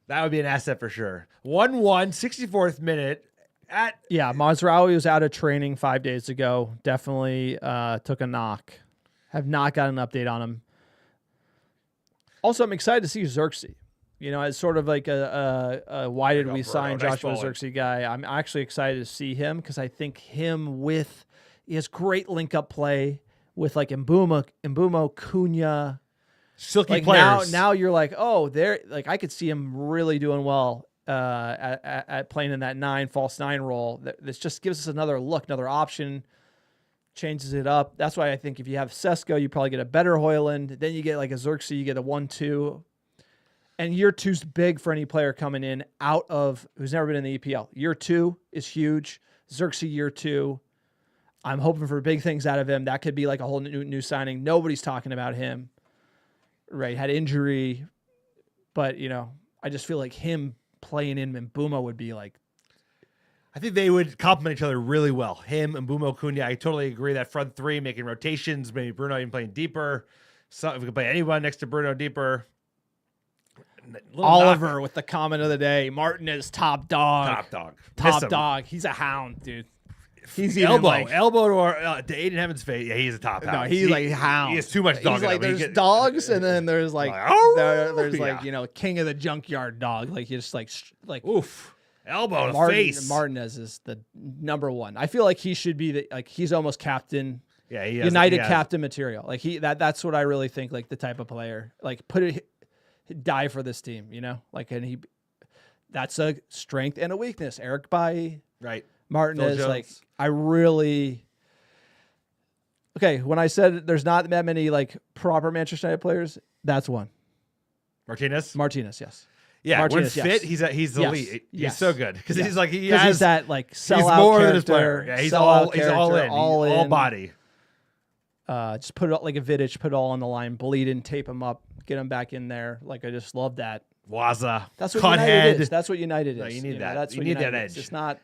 That would be an asset for sure. 1-1, 64th minute. Mazraoui was out of training 5 days ago. Definitely took a knock. Have not got an update on him. Also, I'm excited to see Xerxes. It's sort of like a why did we sign Joshua Xerxes guy. I'm actually excited to see him because I think he has great link-up play with like Mbumo, Cunha. Silky players. Now you're like, I could see him really doing well at playing in that false 9 role. This just gives us another look, another option. Changes it up. That's why I think if you have Sesko, you probably get a better Hoyland. Then you get like a Xerxes, you get a 1-2. And year 2's big for any player coming in who's never been in the EPL. Year 2 is huge. Xerxes year 2. I'm hoping for big things out of him. That could be like a whole new signing. Nobody's talking about him. Right. Had injury. But, I just feel like him playing in Mbeumo would be like. I think they would complement each other really well. Him and Mbumo, Cunha. I totally agree. That front 3 making rotations. Maybe Bruno even playing deeper. So if we could play anyone next to Bruno deeper. Oliver with the comment of the day. Martin is top dog. Top dog. Top dog. He's a hound, dude. He's even elbow like, to Aiden Heaven's face. Yeah, he's a top no, hound. he's like hound. He has too much dog. He's in like him. there's dogs, and then there's like there's like Yeah. king of the junkyard dog. Like he's just like Oof, elbow to the face. Martinez is the number one. I feel like he should be he's almost captain. Yeah, United captain material. Like that's what I really think. Like the type of player. Like die for this team. You know. Like that's a strength and a weakness. Eric Bailly. Right. Martinez, like I really when I said there's not that many like proper Manchester United players, that's one. Martinez, yes. Yeah, Martinez, when fit, he's elite. He's so good because he's like he's that like sellout more character. than his player. Yeah, he's all in, all body. Just put it like a Vidic, put it all on the line, bleed and tape him up, get him back in there. Like I just love that. Waza, that's what United is. That's what United is. No, you need that. That's what you need United that edge. Is. It's not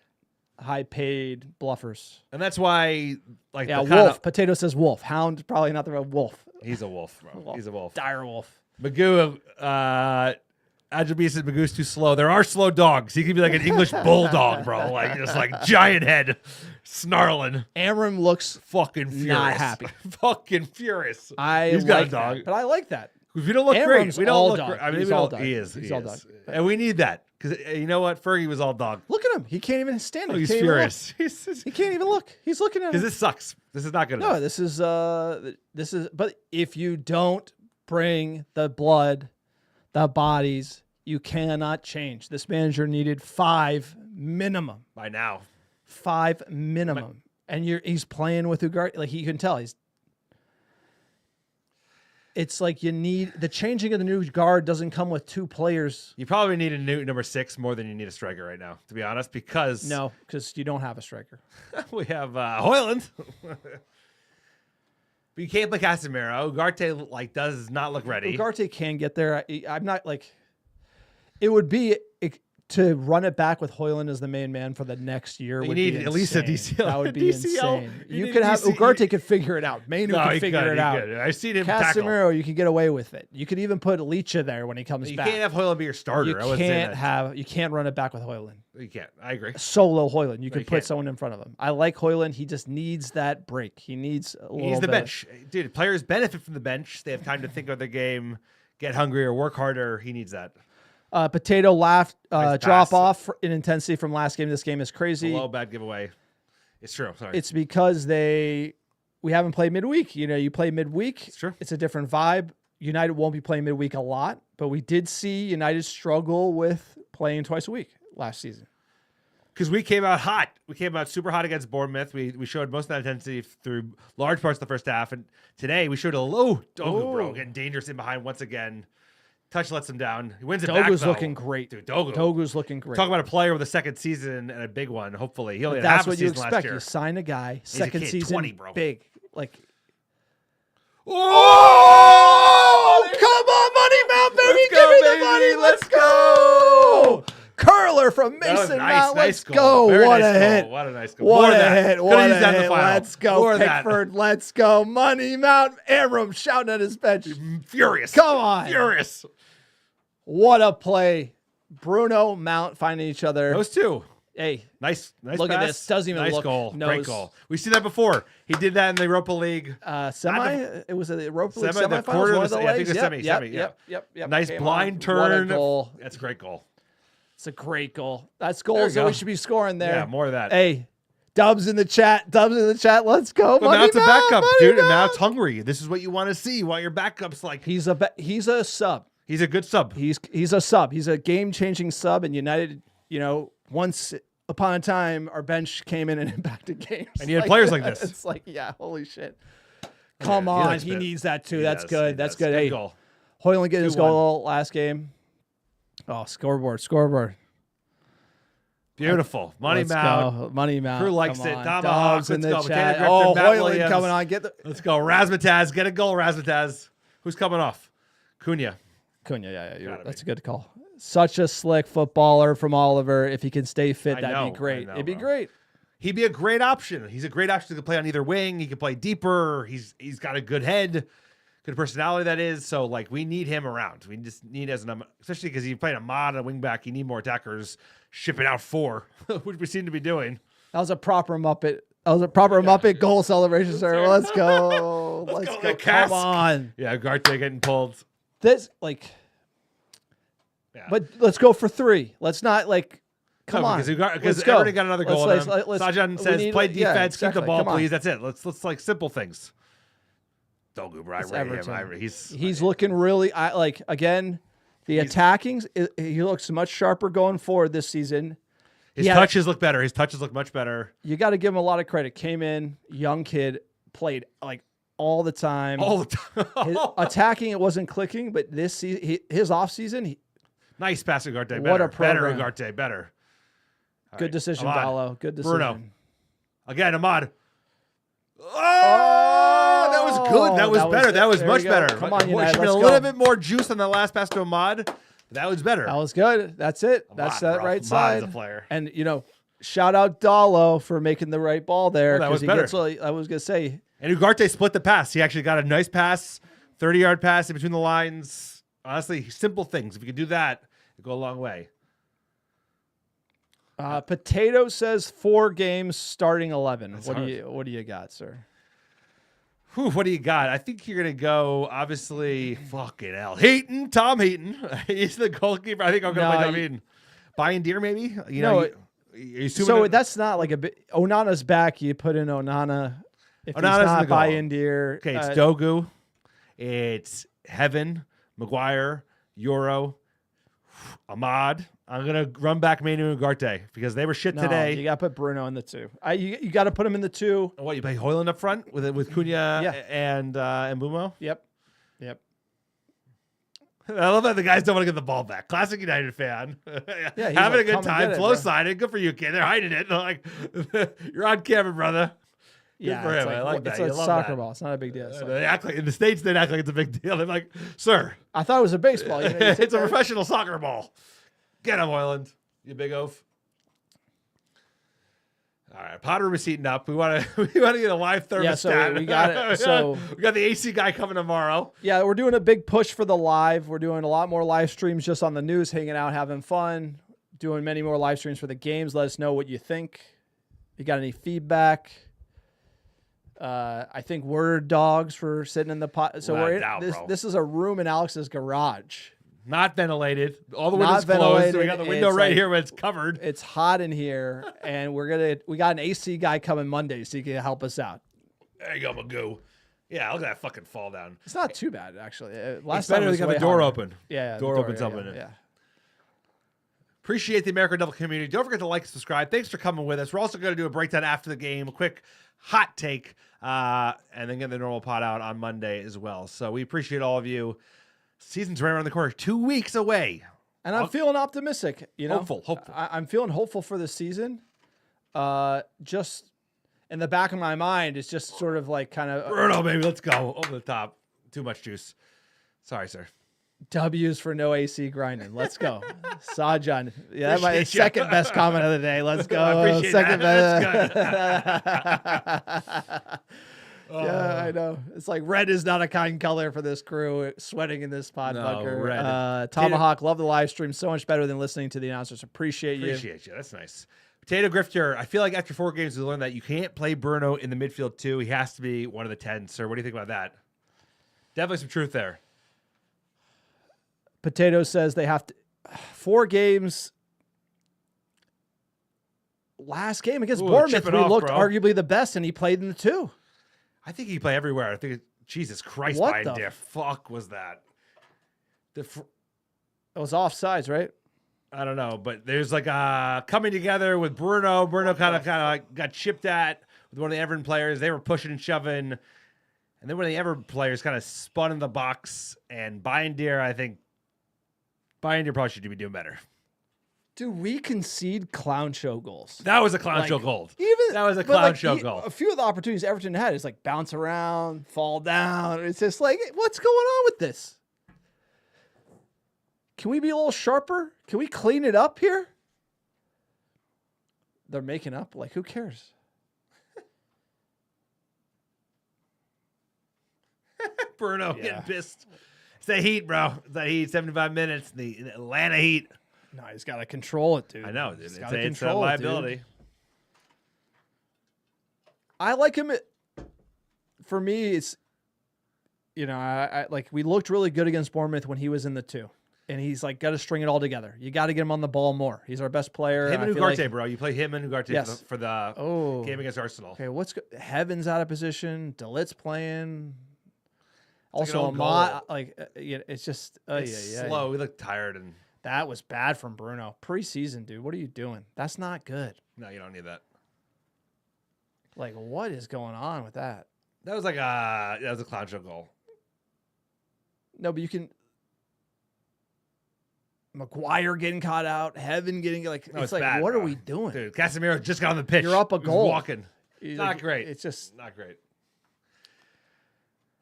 high-paid bluffers. And that's why, like, Wolf. Potato says wolf. Hound, probably not the right wolf. He's a wolf, bro. He's a wolf. Dire wolf. Magoo, Ajabee said Magoo's too slow. There are slow dogs. He could be like an English bulldog, bro. Like, just like giant head, snarling. Amram looks fucking furious. Not happy. Fucking furious. He's got a dog. But I like that. We don't look Amram's great. We don't look dog. great. I mean, He's all dog. He is. He's he all is. dog. And we need that. Because you know what? Fergie was all dog. Look at him. He can't even stand it. Oh, he's furious. He can't even look. He's looking at him. Because this sucks. This is not good enough. No, this is, but if you don't bring the blood, the bodies, you cannot change. This manager needed 5 minimum. By now. 5 minimum. And he's playing with Ugarte. Like, you can tell it's like you need the changing of the new guard doesn't come with 2 players. You probably need a new number 6 more than you need a striker right now, to be honest, because you don't have a striker. We have Hoyland. But you can't play Casemiro. Ugarte does not look ready. Ugarte can get there. I'm not like it would be to run it back with Hoyland as the main man for the next year. You need at least a DCL. That would be DCL. insane. You could have Ugarte could figure it out. Mainu could figure it out. I've seen him Casemiro, tackle. you can get away with it. You could even put Licha there when he comes back. You can't have Hoyland be your starter. You can't run it back with Hoyland. You can't. I agree. Solo Hoyland. You could put someone in front of him. I like Hoyland. He just needs that break. He needs the bench. Dude, players benefit from the bench. They have time to think of their game, get hungrier, work harder. He needs that. Potato laughed. Nice drop off in intensity from last game. This game is crazy. Low bad giveaway. It's true. Sorry. It's because we haven't played midweek. You play midweek. It's true. It's a different vibe. United won't be playing midweek a lot, but we did see United struggle with playing twice a week last season. Because we came out hot. We came out super hot against Bournemouth. We showed most of that intensity through large parts of the first half. And today we showed a low Dogu, bro, getting dangerous in behind once again. Touch lets him down. He wins it back, Dogu's looking great. Dude, Dogu's looking great. Talk about a player with a second season and a big one, hopefully. He only had that's half a what you season expect. last year. You sign a guy, He's second a kid, season, 20, bro. big. Like, oh! Come on, Money Mount, baby. Give me the money. Let's go. Curler from Mason Mount. Let's go. What a hit. What a nice goal. What a hit. What a hit. Let's Let's go, Pickford. Let's go. Money Mount. Amram shouting at his bench. Furious. Come on. Furious. What a play. Bruno, Mount finding each other. Those two. Hey. Nice look pass. at this. Doesn't even nice look. Goal. Knows. Great goal. We've seen that before. He did that in the Europa League. It was a Europa League the semifinals. quarter One of of the I think legs. it was semi. Yep. Nice Came blind on. turn. What a goal. That's a great goal. It's a great goal. That's goals that we should be scoring there. Yeah, more of that. Hey, Dubs in the chat. Let's go. But Mount's a backup, dude. And Mount's hungry. This is what you want to see. You want your backups like. He's a sub. He's a good sub. He's a sub. He's a game-changing sub. And United, once upon a time, our bench came in and impacted games. And you had players like this. It's like, yeah, holy shit. Come on. He needs that too. That's good. That's good. Hey, goal. Hoyland getting his goal last game. Oh, scoreboard. Beautiful. Money Mount. Money Mount. Crew likes it. Tomahawk. in Let's the go. chat. Oh, Hoyland Williams. coming on. Let's go. Razmataz. Get a goal, Razmataz. Who's coming off? Cunha. Yeah. That's a good call. Such a slick footballer from Oliver. If he can stay fit, that'd be great. It'd be great. He'd be a great option. He's a great option to play on either wing. He can play deeper. He's got a good head, good personality, that is. So, we need him around. We just need especially because he's playing a mod and a wing back. You need more attackers shipping out 4, which we seem to be doing. That was a proper Muppet. That was a proper Muppet goal celebration, sir. Let's go. Let's go. Come on. Yeah, Ugarte getting pulled. This but let's go for 3. Let's not come on. Because everybody got another goal. Sajan says, "Play defense, keep the ball, please." That's it. Let's simple things. Dogu, right? He's looking really. Again, the attackings. He looks much sharper going forward this season. His touches look better. His touches look much better. You got to give him a lot of credit. Came in, young kid, played all the time. All the time. Attacking, it wasn't clicking, but this season, his off season, nice pass to Ugarte. What a program. Better Ugarte. Better. Good decision, Dallo. Good decision. Bruno. Again, Ahmad. Oh, that was good. That was better. That was much better. Come on, United. Should have been a little bit more juice on that last pass to Ahmad. That was better. That was good. That's it. That's that right side. A player. And shout out Dallo for making the right ball there. That was better. I was gonna say. And Ugarte split the pass. He actually got a nice pass, 30-yard pass in between the lines. Honestly, simple things. If you could do that, it'd go a long way. Potato says 4 games starting 11. What do you got, sir? What do you got? I think you're gonna go. Obviously, fucking hell, Tom Heaton. He's the goalkeeper. I think I'm gonna play Tom Heaton. Bayern Deer, maybe. So that's not like a bit. Onana's back. You put in Onana. If he's not Bayern Deer, okay, it's Dogu, it's Heaven, Maguire, Euro, Ahmad. I'm gonna run back Manu and Ugarte because they were shit today. You got to put Bruno in the 2. You got to put him in the 2. And what, you play Hoyland up front with Cunha and Mbumo? Yep. I love that the guys don't want to get the ball back. Classic United fan. Having a good time. Flow sided. Good for you, kid. They're hiding it. They're like, you're on camera, brother. Good for him. I like that. It's a soccer ball. It's not a big deal. They act like in the States. They act like it's a big deal. They're like, sir, I thought it was a baseball. It's a professional soccer ball. Get him, Hoyland. You big oaf. All right, Potter was heating up. We want to get a live thermostat. Yeah, so we got it. So we got the AC guy coming tomorrow. Yeah, we're doing a big push for the live. We're doing a lot more live streams just on the news, hanging out, having fun. Doing many more live streams for the games. Let us know what you think. If you got any feedback? I think we're dogs for sitting in the pot. So this is a room in Alex's garage. Not ventilated. All the windows closed. So we got the window right here where it's covered. It's hot in here, and we got an AC guy coming Monday, so he can help us out. There you go, Magoo. Yeah, look at that fucking fall down. It's not too bad, actually. Last time we got the door open. Yeah, door opens up. Yeah. Appreciate the American Devil community. Don't forget to like and subscribe. Thanks for coming with us. We're also going to do a breakdown after the game, a quick hot take, and then get the normal pod out on Monday as well. So we appreciate all of you. Season's right around the corner, 2 weeks away. And I'm feeling optimistic, Hopeful. I'm feeling hopeful for the season. Just in the back of my mind, it's just sort of like kind of... Bruno, baby, let's go. Over the top. Too much juice. Sorry, sir. W's for no AC grinding. Let's go. Sajan. Yeah, that's my second best comment of the day. Let's go. I appreciate second that. best. Yeah, I know. It's like red is not a kind color for this crew sweating in this pod bunker. Red. Tomahawk, love the live stream. So much better than listening to the announcers. Appreciate you. That's nice. Potato Grifter, I feel like after 4 games we learned that you can't play Bruno in the midfield too. He has to be one of the 10. Sir, what do you think about that? Definitely some truth there. Potato says they have to 4 games. Last game against Bournemouth, we looked arguably the best, and he played in the 2. I think he played everywhere. I think, Jesus Christ, what Bayern the fuck was that? It was offsides, right? I don't know, but there's like a coming together with Bruno. Bruno kind of like got chipped at with one of the Everton players. They were pushing and shoving, and then one of the Everton players kind of spun in the box. And Bayern, I think Bayern probably should be doing better. Dude, we concede clown show goals. That was a clown show goal. That was a clown show goal. A few of the opportunities Everton had is like bounce around, fall down. It's just like, what's going on with this? Can we be a little sharper? Can we clean it up here? They're making up. Like, who cares? Bruno getting pissed. It's the heat, bro. It's that heat. 75 minutes. The Atlanta Heat. No, he's got to control it, dude. I know, dude. It's a liability. I like him. For me, it's, I like, we looked really good against Bournemouth when he was in the 2. And he's like, got to string it all together. You got to get him on the ball more. He's our best player. Him and Ugarte, bro. You play him and Ugarte for the game against Arsenal. Okay, Heaven's out of position. DeLitte's playing. It's Also, it's just slow. We look tired, and that was bad from Bruno. Preseason, dude. What are you doing? That's not good. No, you don't need that. Like, what is going on with that? That was that was a clown show goal. No, but you can. McGuire getting caught out, Heaven getting it's like, bad, what bro. are we doing? Dude, Casemiro just got on the pitch. You're up a goal. He's walking. Not great. It's just not great.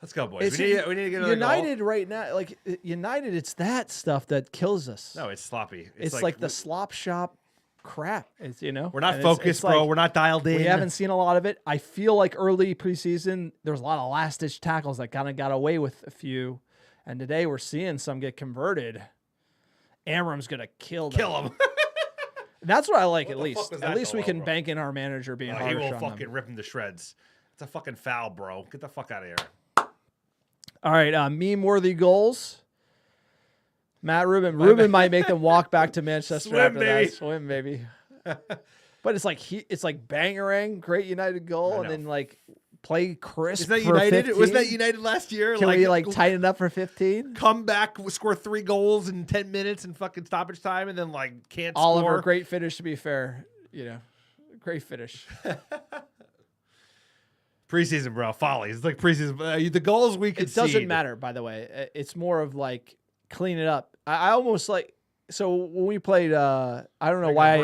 Let's go, boys. We need to get another United goal. Right now. Like United, it's that stuff that kills us. No, it's sloppy. It's like the slop shop crap. It's we're not focused, bro. We're not dialed in. We haven't seen a lot of it. I feel like early preseason, there was a lot of last ditch tackles that kind of got away with a few, and today we're seeing some get converted. Amram's gonna kill him. That's what I like. At least we can bro? bank in our manager being harsh on them. He will fucking rip him to shreds. It's a fucking foul, bro. Get the fuck out of here. All right, meme-worthy goals. Matt Rubin. Rubin might make them walk back to Manchester Swim, after baby. that. Swim, baby. But it's like bangerang, great United goal, and then like play crisp. Isn't that for United? 15? Wasn't that United last year? Can we tighten it up for 15? Come back, score 3 goals in 10 minutes and fucking stoppage time, and then can't Oliver, score. great finish. To be fair, great finish. Preseason, bro, follies. It's like preseason. The goals we could. It doesn't matter, by the way. It's more of like clean it up. I almost like. So when we played, I don't know why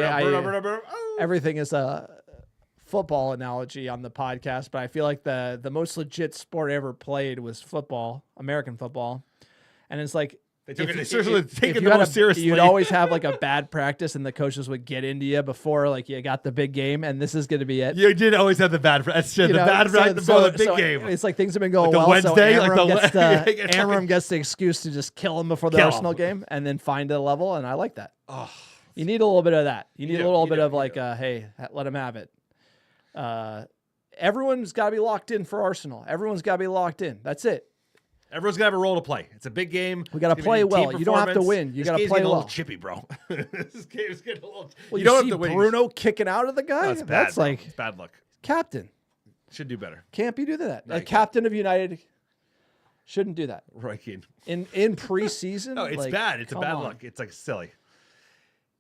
everything is a football analogy on the podcast, but I feel like the most legit sport I ever played was football, American football, and it's like. They took it the most seriously. You'd always have like a bad practice, and the coaches would get into you before you got the big game, and this is going to be it. You did always have the bad. That's true. The big game. It's like things have been going the well. Wednesday, so Amram gets the excuse to just kill him before the Arsenal game, and then find a level. And I like that. Oh, you need a little bit of that. You need a little bit of hey, let him have it. Everyone's got to be locked in for Arsenal. Everyone's got to be locked in. That's it. Everyone's gonna have a role to play. It's a big game. We got to play well. You don't have to win. You got to play well. A little chippy, bro. This game is getting a little. Well, you don't have to win. Bruno kicking out of the guy. No, it's bad. That's like it's bad luck. Captain Should do better. can't be doing that. A captain of United shouldn't do that. Roy Keane. In preseason. No, it's bad. It's a bad luck. It's silly.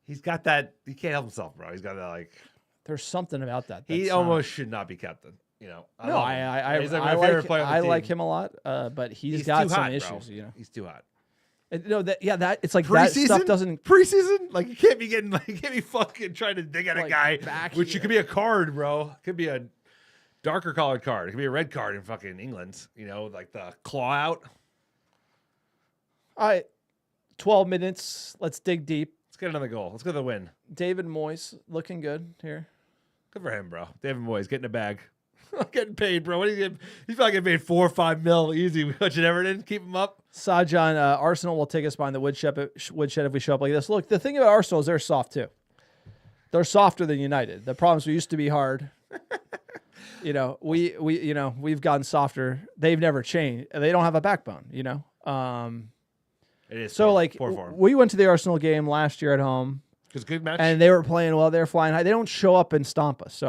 He's got that. He can't help himself, bro. He's got that There's something about that. He almost should not be captain. I like him a lot, but he's got some hot, issues. Bro. You He's too hot. It's like that stuff doesn't preseason. Like you can't be fucking trying to dig at a guy, which could be a card, bro. It could be a darker colored card. It could be a red card in fucking England. Like the claw out. All right, 12 minutes. Let's dig deep. Let's get another goal. Let's go to the win. David Moyes looking good here. Good for him, bro. David Moyes getting a bag. Getting paid, bro. What are you getting? He's probably getting paid $4 or $5 mil easy. Watching Everton, keep him up. Sajan, Arsenal will take us behind the woodshed if we show up like this. Look, the thing about Arsenal is they're soft too. They're softer than United. The problems we used to be hard. We've gotten softer. They've never changed. They don't have a backbone. It is so. Poor form. We went to the Arsenal game last year at home. It's a good match. And they were playing well. They're flying high. They don't show up and stomp us. So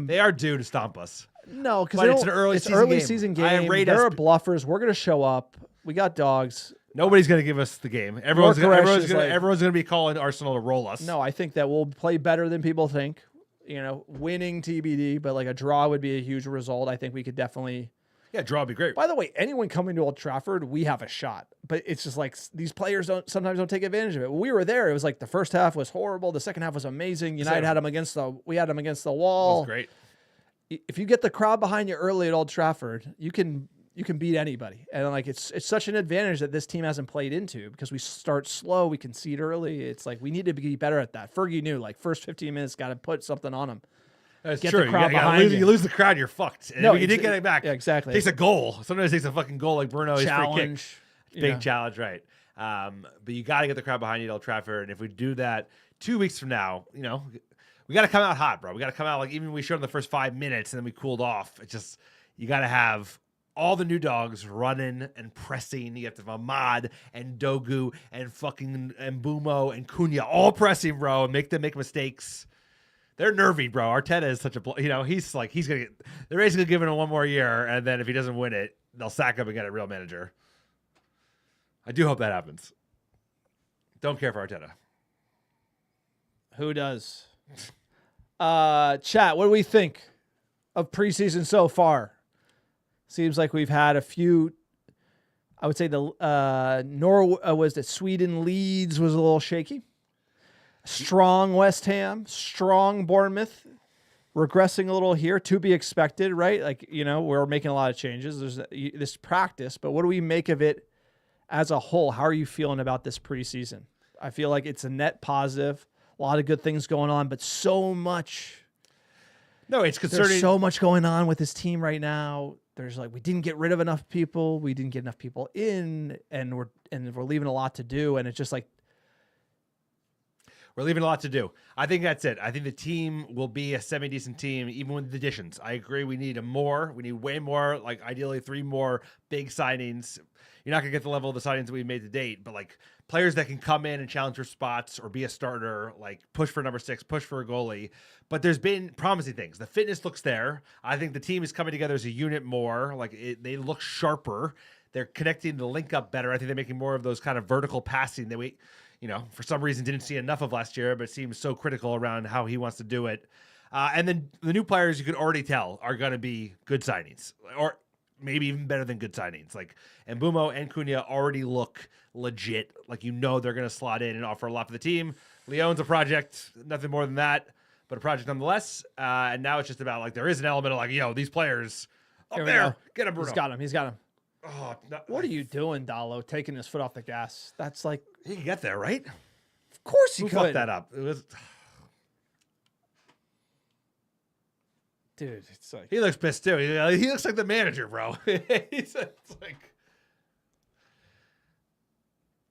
They are due to stomp us. No, because it's an early season game. They're bluffers. We're going to show up. We got dogs. Nobody's going to give us the game. Everyone's going to be calling Arsenal to roll us. No, I think that we'll play better than people think. Winning TBD, but a draw would be a huge result. I think we could definitely. Yeah, draw would be great. By the way, anyone coming to Old Trafford, we have a shot. But it's just these players sometimes don't take advantage of it. When we were there, it was the first half was horrible. The second half was amazing. United had them against the wall. It was great. If you get the crowd behind you early at Old Trafford, you can beat anybody. And it's such an advantage that this team hasn't played into because we start slow, we concede early. It's we need to be better at that. Fergie knew first 15 minutes got to put something on them. That's get true. The crowd behind you lose the crowd, you're fucked. And you didn't get it back. Yeah, exactly. It takes a goal. Sometimes it takes a fucking goal like Bruno's free kick. Big challenge, right? But you got to get the crowd behind you at Old Trafford. And if we do that 2 weeks from now, we we got to come out hot, bro. We got to come out like even when we showed in the first 5 minutes and then we cooled off. It's just you got to have all the new dogs running and pressing. You have to have Ahmad and Dogu and fucking Mbumo and Cunha all pressing, bro, and make them make mistakes. They're nervy, bro. Arteta is such a, he's going to get, they're basically giving him 1 more year, and then if he doesn't win it, they'll sack him and get a real manager. I do hope that happens. Don't care for Arteta. Who does? Chat, what do we think of preseason so far? Seems like we've had a few. I would say the was it Sweden Leeds was a little shaky. Strong West Ham, strong Bournemouth, regressing a little here, to be expected, right? Like, we're making a lot of changes. There's this practice, but what do we make of it as a whole? How are you feeling about this preseason? I feel like it's a net positive. A lot of good things going on, but so much. No, it's concerning. There's so much going on with this team right now. There's we didn't get rid of enough people. We didn't get enough people in, and we're leaving a lot to do. And it's just we're leaving a lot to do. I think that's it. I think the team will be a semi-decent team, even with the additions. I agree. We need We need way more, ideally 3 more big signings. You're not going to get the level of the signings that we've made to date, but players that can come in and challenge for spots or be a starter, push for number 6, push for a goalie. But there's been promising things. The fitness looks there. I think the team is coming together as a unit more. They look sharper. They're connecting the link up better. I think they're making more of those kind of vertical passing that we, for some reason didn't see enough of last year, but seems so critical around how he wants to do it. And then the new players you could already tell are going to be good signings, or maybe even better than good signings. Mbumo and Cunha already look legit. They're going to slot in and offer a lot for the team. Leon's a project, nothing more than that, but a project nonetheless. And now it's just about there is an element of these players up there. Get him, Bruno. He's got him. Oh, no, what are you doing, Dallo? Taking his foot off the gas. That's he can get there, right? Of course he Who could. fucked that up? It was. Dude, it's he looks pissed too. He looks like the manager, bro. It's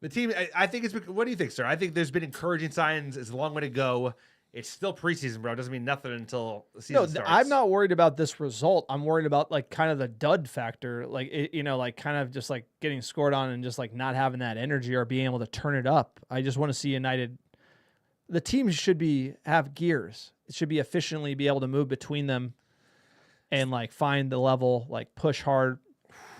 the team. I think it's. What do you think, sir? I think there's been encouraging signs. It's a long way to go. It's still preseason, bro. It doesn't mean nothing until the season starts. I'm not worried about this result. I'm worried about kind of the dud factor, kind of just getting scored on and just not having that energy or being able to turn it up. I just want to see United. The team should have gears. It should be efficiently be able to move between them and find the level, push hard,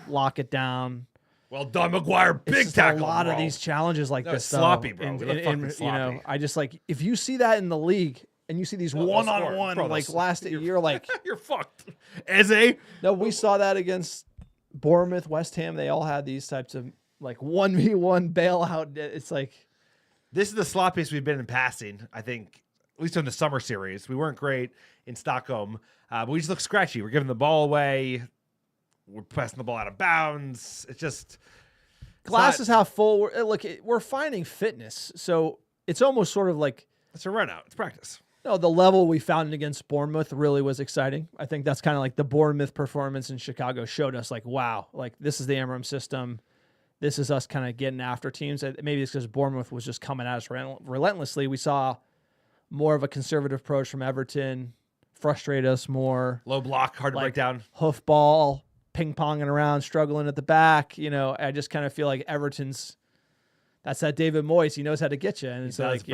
lock it down. Well done, McGuire. Big tackle. A lot bro. of these challenges this, sloppy, though. bro. And sloppy. I just if you see that in the league and you see these one-on-one last year, you're fucked. Eze. No, we saw that against Bournemouth, West Ham. They all had these types of 1v1 bailout. It's this is the sloppiest we've been in passing. I think, at least in the summer series, we weren't great in Stockholm, but we just look scratchy. We're giving the ball away. We're passing the ball out of bounds. It's just glass is half full. We're finding fitness, so it's almost sort of it's a run out. It's practice. No, the level we found against Bournemouth really was exciting. I think that's kind of the Bournemouth performance in Chicago showed us wow, this is the Amorim system. This is us kind of getting after teams. Maybe it's because Bournemouth was just coming at us relentlessly. We saw more of a conservative approach from Everton, frustrate us more. Low block, hard to break down. Hoof ball. Ping-ponging around, struggling at the back. I just kind of feel like Everton's that's that David Moyes. He knows how to get you. And it's it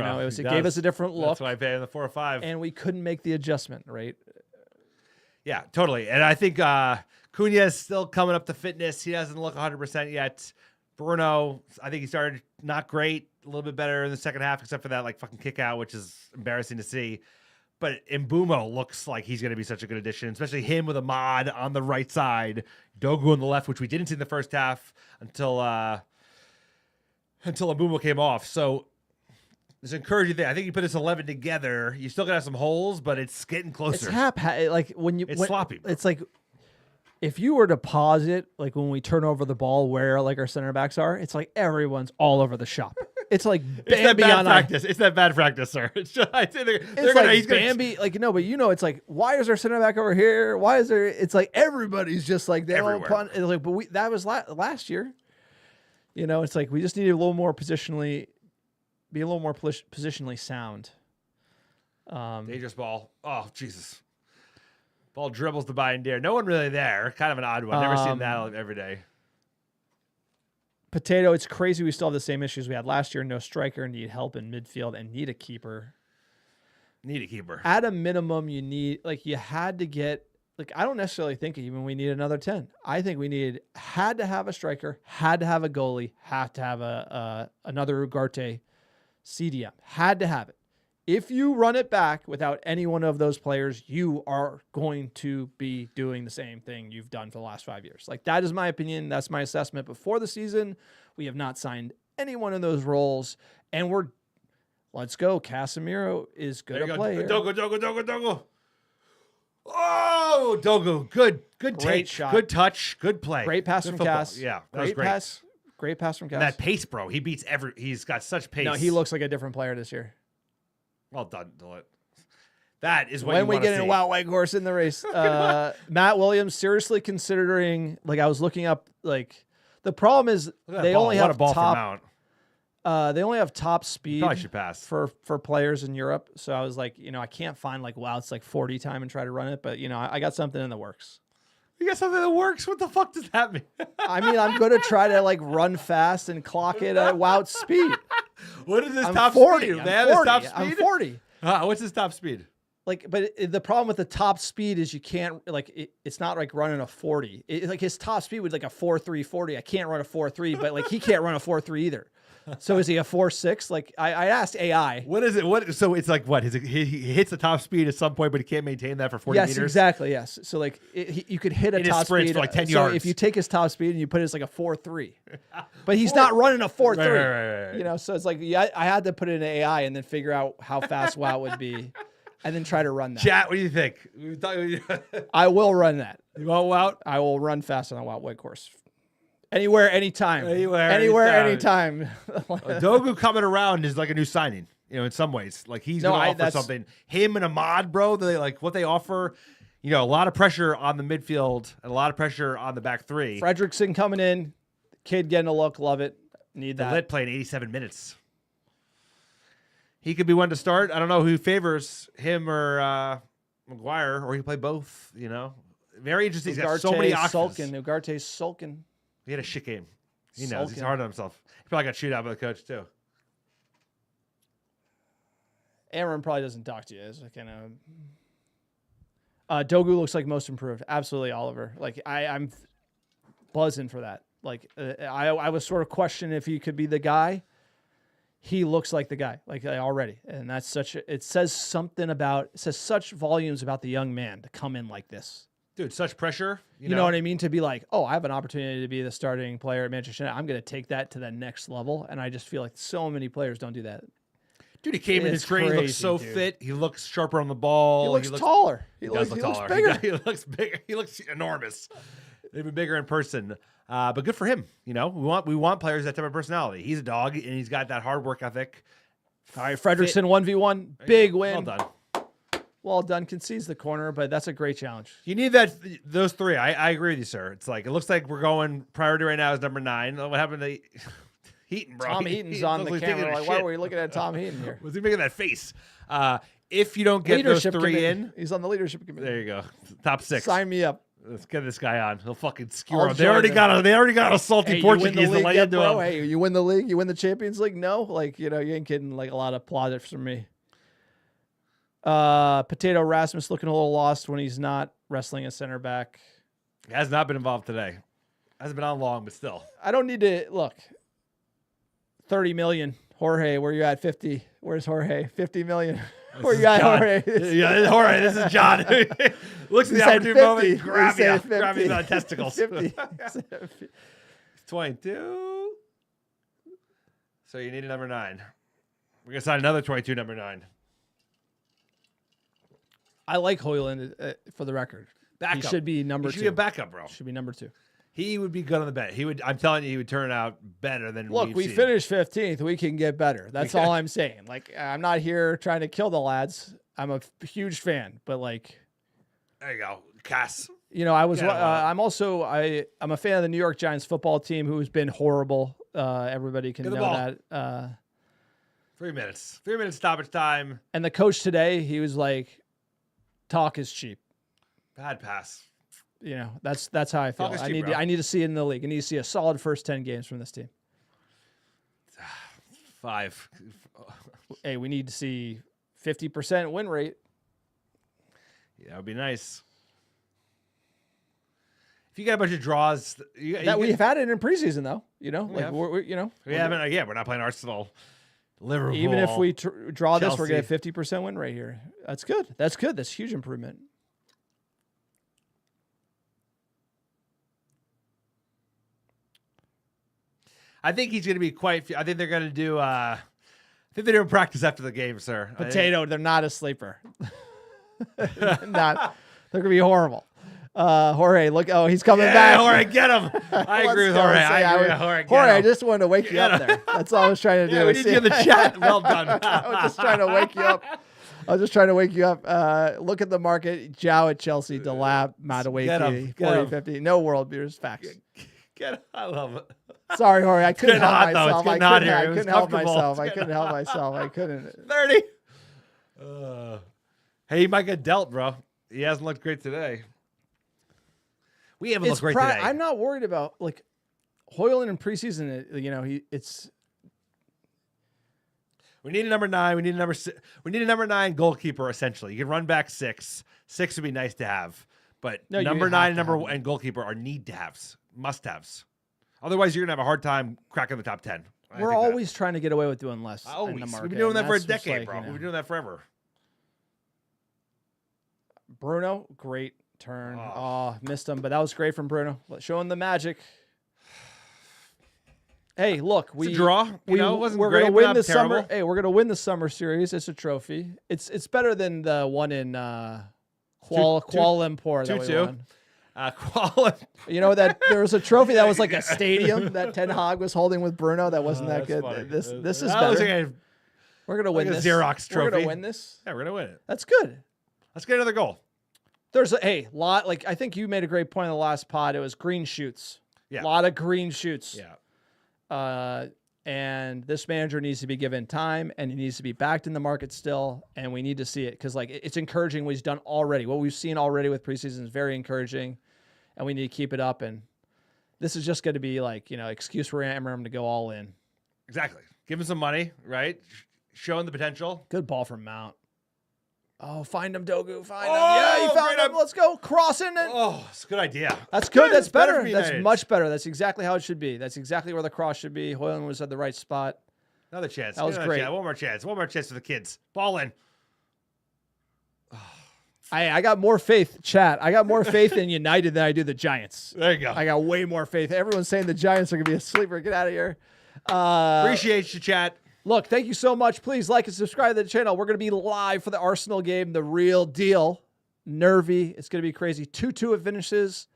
gave us a different look. That's why I pay him the 4 or 5. And we couldn't make the adjustment, right? Yeah, totally. And I think Cunha is still coming up to fitness. He doesn't look 100% yet. Bruno, I think he started not great, a little bit better in the second half, except for that fucking kick out, which is embarrassing to see. But Mbumo looks like he's going to be such a good addition, especially him with Ahmad on the right side, Dogu on the left, which we didn't see in the first half until Mbumo came off. So it's encouraging thing. I think you put this 11 together. You still got to have some holes, but it's getting closer. It's sloppy. Bro. It's if you were to pause it, when we turn over the ball where our center backs are, it's everyone's all over the shop. It's Bambi it's that bad on practice. It's that bad practice, sir. It's just it's Bambi. But why is our center back over here? Why is there? It's everybody's just they all punt. But that was last year. It's we just need a little more positionally, be a little more positionally sound. Dangerous ball. Oh, Jesus. Ball dribbles to Bayern. No one really there. Kind of an odd one. Never seen that every day. Potato, it's crazy we still have the same issues we had last year. No striker, need help in midfield, and need a keeper. Need a keeper. At a minimum, you need, you had to get, I don't necessarily think even we need another 10. I think we had to have a striker, had to have a goalie, have to have another Ugarte CDM. Had to have it. If you run it back without any one of those players, you are going to be doing the same thing you've done for the last 5 years. That is my opinion. That's my assessment. Before the season, we have not signed anyone in those roles, and let's go. Casemiro is good at play here. Dogo. Oh, Dogo. Good take. Shot. Good touch. Good play. Great pass from Cass. Yeah, that was great. Great pass from Cass. And that pace, bro. He beats he's got such pace. No, he looks like a different player this year. Well done, Deloitte. That is what when you we want to get see. in a wild white horse in the race. Matt Williams seriously considering. I was looking up. The problem is they only have top. They only have top speed. Probably should pass for players in Europe. So I was like, I can't find wow, it's 40 time and try to run it, but I got something in the works. You got something that works? What the fuck does that mean? I mean, I'm going to try to run fast and clock it at Wout speed. What is his I'm top 40. speed? I'm They have 40. his top speed? I'm 40. What's his top speed? But the problem with the top speed is you can't, it's not running a 40. His top speed was a 4.3 40. I can't run a 4.3, but he can't run a 4.3 either. So is he a 4.6? I asked AI. What is it? So it's what? He hits the top speed at some point, but he can't maintain that for 40 meters? Yes, exactly. Yes. So you could hit a top speed for 10 yards. So if you take his top speed and you put it as a 4.3, but he's not running a 4.3. Right. So it's I had to put it in AI and then figure out how fast Wout would be, and then try to run that. Chat, what do you think? I will run that. You want Wout? I will run fast on a Wout white course. Anywhere, anytime. Anywhere, anytime. Dogu coming around is a new signing, in some ways. He's going to offer something. Him and Ahmad, bro, what they offer, a lot of pressure on the midfield and a lot of pressure on the back three. Fredrickson coming in, kid getting a look, love it. Need that. Lit playing 87 minutes. He could be one to start. I don't know who favors him or Maguire, or he play both, Very interesting. He's got so many options. Ugarte's sulking. He had a shit game. He knows. He's hard on himself. He probably got chewed out by the coach, too. Aaron probably doesn't talk to you. It's Dogu looks like most improved. Absolutely, Oliver. I'm buzzing for that. I was sort of questioning if he could be the guy. He looks like the guy, already. And that's it says such volumes about the young man to come in like this. Dude, such pressure. You know what I mean? To be I have an opportunity to be the starting player at Manchester United. I'm going to take that to the next level. And I just feel so many players don't do that. Dude, he came in his training. He looks so fit. He looks sharper on the ball. He looks taller. He looks bigger. He looks bigger. He looks enormous. Even bigger in person. But good for him. We want players that type of personality. He's a dog, and he's got that hard work ethic. All right, Fredrickson 1v1. Big win. Well done. Well done. Concedes the corner, but that's a great challenge. You need those three. I agree with you, sir. It's it looks like we're going priority right now is number 9. What happened to Heaton, bro? Tom Heaton's on the camera. Why were you looking at Tom Heaton here? Was he making that face? If you don't get leadership those 3 committee. in, He's on the leadership committee. there you go. Top 6. Sign me up. Let's get this guy on. He'll fucking skewer him. They already got a salty Portuguese to lay into him. Hey, you win the league, you win the Champions League. No, you ain't kidding. A lot of plaudits from me. Potato Rasmus looking a little lost when he's not wrestling a center back. He has not been involved today. Hasn't been on long, but still. I don't need to look. 30 million. Jorge, where you at? 50. Where's Jorge? 50 million. Where you at, Jorge? Yeah, Jorge. This is John. Looks at the opportune moment. Grab me by the testicles. 50. 22. So you need a number 9. We're gonna sign another 22 number 9. I like Højlund for the record. Backup. He should be number 2. He should be a backup, bro. Should be number 2. He would be good on the bench. I'm telling you, he would turn out better than. Look, we finished 15th. We can get better. That's all I'm saying. I'm not here trying to kill the lads. I'm a huge fan, but there you go, Cass. I'm a fan of the New York Giants football team, who's been horrible. Everybody can know that. 3 minutes. 3 minutes stoppage time. And the coach today, he was like, talk is cheap. Bad pass. You know, that's how I feel. Talk is I cheap, need bro. I need to see it in the league. I need to see a solid first 10 games from this team. 5. Hey, we need to see 50% win rate. Yeah, that would be nice. If you get a bunch of draws, We've had it in preseason, though. You know, We like have. we're haven't. Yeah, we're not playing Arsenal, Liverpool. even if we draw this, we're Chelsea. getting a 50% win rate here. That's good. That's good. That's huge improvement. I think he's going to be quite. I think they're going to do. I think they're doing practice after the game, sir. I think- Potato, they're not a sleeper. They're gonna be horrible. Jorge, look! Oh, he's coming back. Jorge, get him! I agree with Jorge. I agree with Jorge. Jorge, I just wanted to wake you up there. That's all I was trying to do. Yeah, we need you in the chat. Well done. I was just trying to wake you up. Look at the market. Jow at Chelsea, Delap, Mattaway, 40-50. No world beers. Facts. Get him. I love it. Sorry, Jorge. I couldn't getting help hot, though. myself. It's getting hot here. I It was couldn't help comfortable. myself. It's I getting couldn't help myself. I couldn't. 30. Hey, he might get dealt, bro. He hasn't looked great today. We haven't looked great today. I'm not worried about like Hoyland in preseason. You know, We need a number 9. We need a number 6. We need a number 9 goalkeeper. Essentially, you can run back 6. 6 would be nice to have, but No, you number have 9 to and number have 1 and goalkeeper are need to haves, must haves. Otherwise, you're gonna have a hard time cracking the top 10. we're always trying to get away with doing less. In the always. market, We've been doing that and for a that's just decade, like, bro. you know. We've been doing that forever. Bruno, great turn. Oh. Oh, missed him, but that was great from Bruno. Showing the magic. Hey, look, It's a draw. It wasn't we're great, gonna but win not the terrible. summer. Hey, we're gonna win the summer series. It's a trophy. It's better than the one in Kuala Lumpur that we 2-2. won. Quality. You know that there was a trophy that was like a stadium that Ten Hag was holding with Bruno. That wasn't that That's good. funny. This is That looks better. like We're gonna win like a this. Xerox We're trophy. gonna win this. yeah, we're gonna win it. That's good. Let's get another goal. There's a lot. Like I think you made a great point in the last pod. It was green shoots. Yeah. A lot of green shoots. Yeah. And this manager needs to be given time, and he needs to be backed in the market still, and we need to see it because like it's encouraging what he's done already. What we've seen already with preseason is very encouraging, and we need to keep it up. And this is just going to be like excuse for Amram to go all in. Exactly. Give him some money, right? Showing the potential. Good ball from Mount. Oh, find him, Dogu. Find him. Oh, Yeah, you found great him. Let's go. Crossing it. Oh, it's a good idea. That's good. That's It's better better. for That's United. much better. That's exactly how it should be. That's exactly where the cross should be. Hoyland was at the right spot. Another chance. That was Another great. chance. One more chance. One more chance for the kids. Ball in. I got more faith, chat. I got more faith in United than I do the Giants. There you go. I got way more faith. Everyone's saying the Giants are going to be a sleeper. Get out of here. Appreciate you, chat. Look, thank you so much. Please like and subscribe to the channel. We're going to be live for the Arsenal game, the real deal. Nervy. It's going to be crazy. 2-2 it finishes.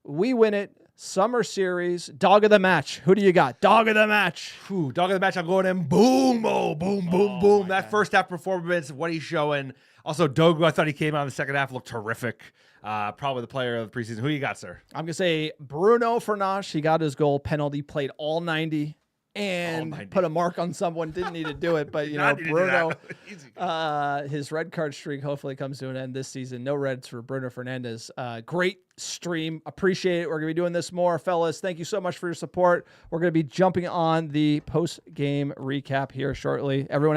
We win it. Summer series. Dog of the match. Who do you got? Dog of the match. Ooh, dog of the match. I'm going in. Boom. Oh, boom, boom, boom. That first half performance, what he's showing. Also, Dogu, I thought he came out in the second half, looked terrific. Probably the player of the preseason. Who you got, sir? I'm going to say Bruno Fernandes. He got his goal. Penalty. Played all 90. And All 90. put a mark on someone. Didn't need to do it, but Not need to do Bruno, that. Easy. his red card streak hopefully comes to an end this season. No reds for Bruno Fernandes. Great stream. Appreciate it. We're going to be doing this more, fellas. Thank you so much for your support. We're going to be jumping on the post-game recap here shortly. Everyone